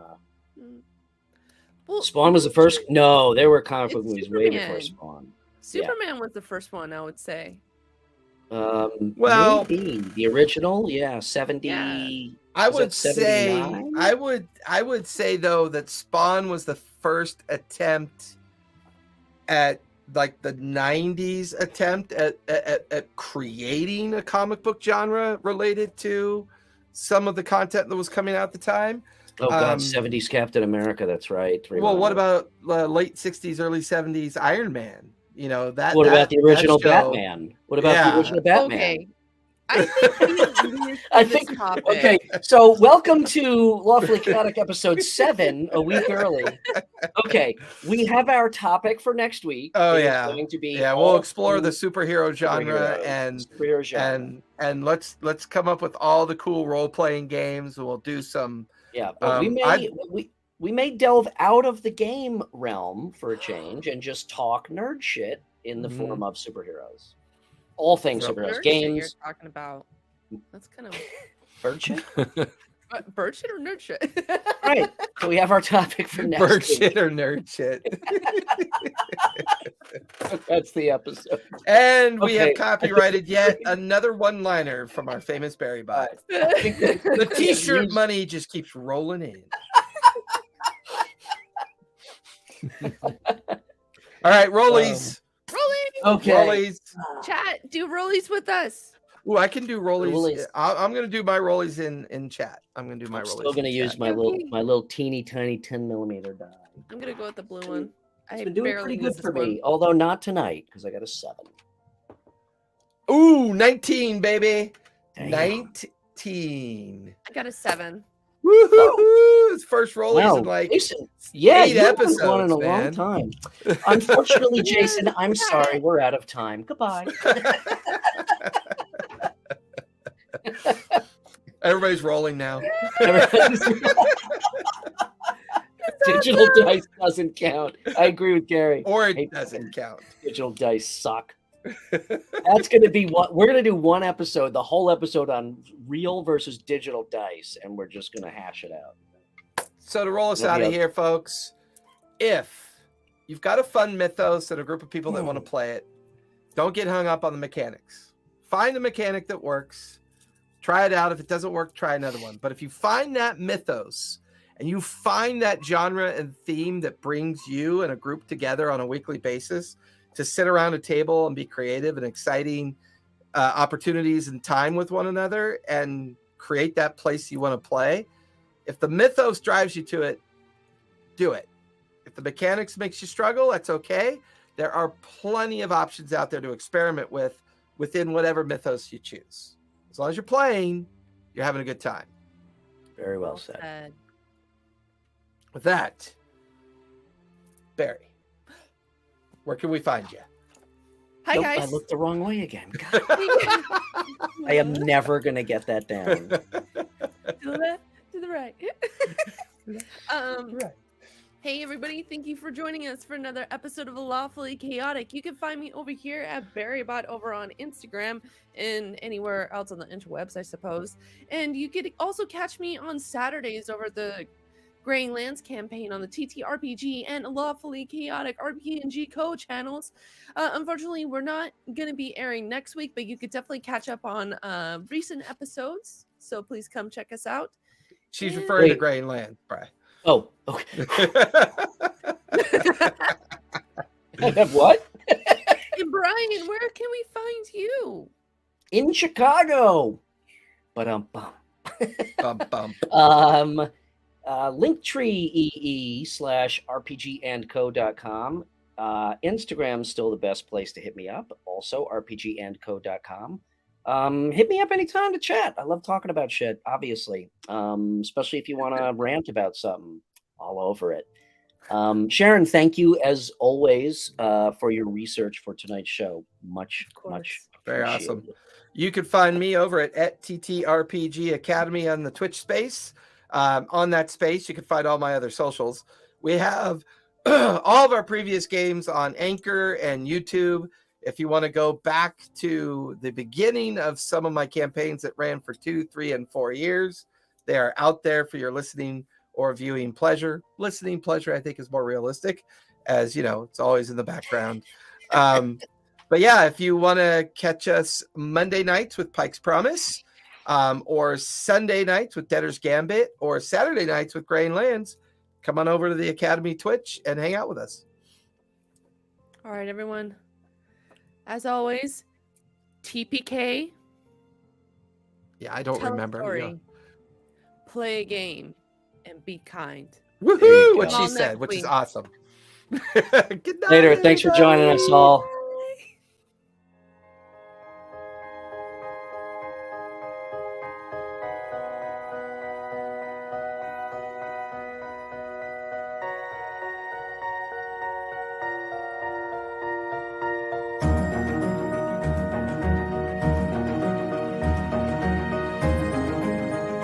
Well, Spawn was the first. No, there were comic book It's movies way Superman. before Spawn. Superman was the first one, I would say. Well, maybe the original, 70. Yeah. I Was would that say 79? I would say though that Spawn was the first attempt at like the 90s attempt at creating a comic book genre related to some of the content that was coming out at the time. Oh God, 70s Captain America. That's right. Well, what about late 60s, early 70s Iron Man? You know that. What about the original show, Batman? What about the original Batman? Okay. I think I think. Okay, so welcome to Lawfully Chaotic episode 7, a week early. Okay, we have our topic for next week. Oh It is yeah, going to be we'll explore the superhero genre superhero genre. and let's come up with all the cool role playing games. We'll do some. Yeah, but we may delve out of the game realm for a change and just talk nerd shit in the form of superheroes. All things superheroes, Nerd games. shit you're talking about. That's kind of Bird shit? bird shit or nerd shit? Right. So we have our topic for next Bird week. shit or nerd shit. That's the episode. And we have Okay. copyrighted yet another one-liner from our famous Barry Bot. The t-shirt money just keeps rolling in. All right, rollies. Rollies. Okay. Rollies. Chat, do rollies with us. Ooh, I can do rollies. Rollies. I'm gonna do my rollies in chat. I'm gonna do my I'm rollies. still going to in use chat. my little teeny tiny 10mm die. I'm gonna go with the blue one. It's I been doing barely pretty use good for this me, although not tonight because I got a 7. Ooh, 19, baby. Damn. 19. I got a 7. Woohoo! His first rollies Wow, in like Jason, yeah, 8 you haven't episodes, won in a man. long time. Unfortunately, Jason, I'm sorry, we're out of time. Goodbye. Everybody's rolling now. Digital dice doesn't count. I agree with Gary. Or Hey, it doesn't count. Digital dice suck. That's going to be what we're going to do. One episode, the whole episode on real versus digital dice, and we're just going to hash it out. So to roll us out of here, folks, if you've got a fun mythos and a group of people that want to play it, don't get hung up on the mechanics. Find a mechanic that works. Try it out. If it doesn't work, try another one. But if you find that mythos and you find that genre and theme that brings you and a group together on a weekly basis to sit around a table and be creative and exciting opportunities and time with one another and create that place you want to play. If the mythos drives you to it, do it. If the mechanics makes you struggle, that's okay. There are plenty of options out there to experiment with within whatever mythos you choose. As long as you're playing, you're having a good time. Very well said. With that, Barry, where can we find you? Hi, Nope, guys. I looked the wrong way again. God, I am never going to get that down. To the left, to the right. Right. Hey everybody, thank you for joining us for another episode of Lawfully Chaotic. You can find me over here at BarryBot over on Instagram and anywhere else on the interwebs, I suppose. And you could also catch me on Saturdays over the Graying Lands campaign on the TTRPG and Lawfully Chaotic RPG&Co channels. Unfortunately, we're not going to be airing next week, but you could definitely catch up on recent episodes. So please come check us out. She's referring to Graying Lands, Bri. Oh, okay. What? And Brian, where can we find you? In Chicago. Bum. Linktree.ee/rpgandco.com. Instagram's still the best place to hit me up. Also, rpgandco.com. Hit me up anytime to chat. I love talking about shit, obviously. Especially if you want to rant about something. All over it. Sharon, thank you as always for your research for tonight's show. Much very awesome. You can find me over at TTRPG Academy on the Twitch space. On that space, you can find all my other socials. We have all of our previous games on Anchor and YouTube. If you want to go back to the beginning of some of my campaigns that ran for 2, 3, and 4 years, they are out there for your listening or viewing pleasure. Listening pleasure, I think, is more realistic, as you know, it's always in the background. But yeah, if you want to catch us Monday nights with Pike's Promise, or Sunday nights with Debtor's Gambit, or Saturday nights with Graying Lands, come on over to the Academy Twitch and hang out with us. All right, everyone. As always, TPK. Yeah, I don't remember. Story, play a game, and be kind. Woohoo! What she said, which is awesome. Good night, later. Thanks for joining us all.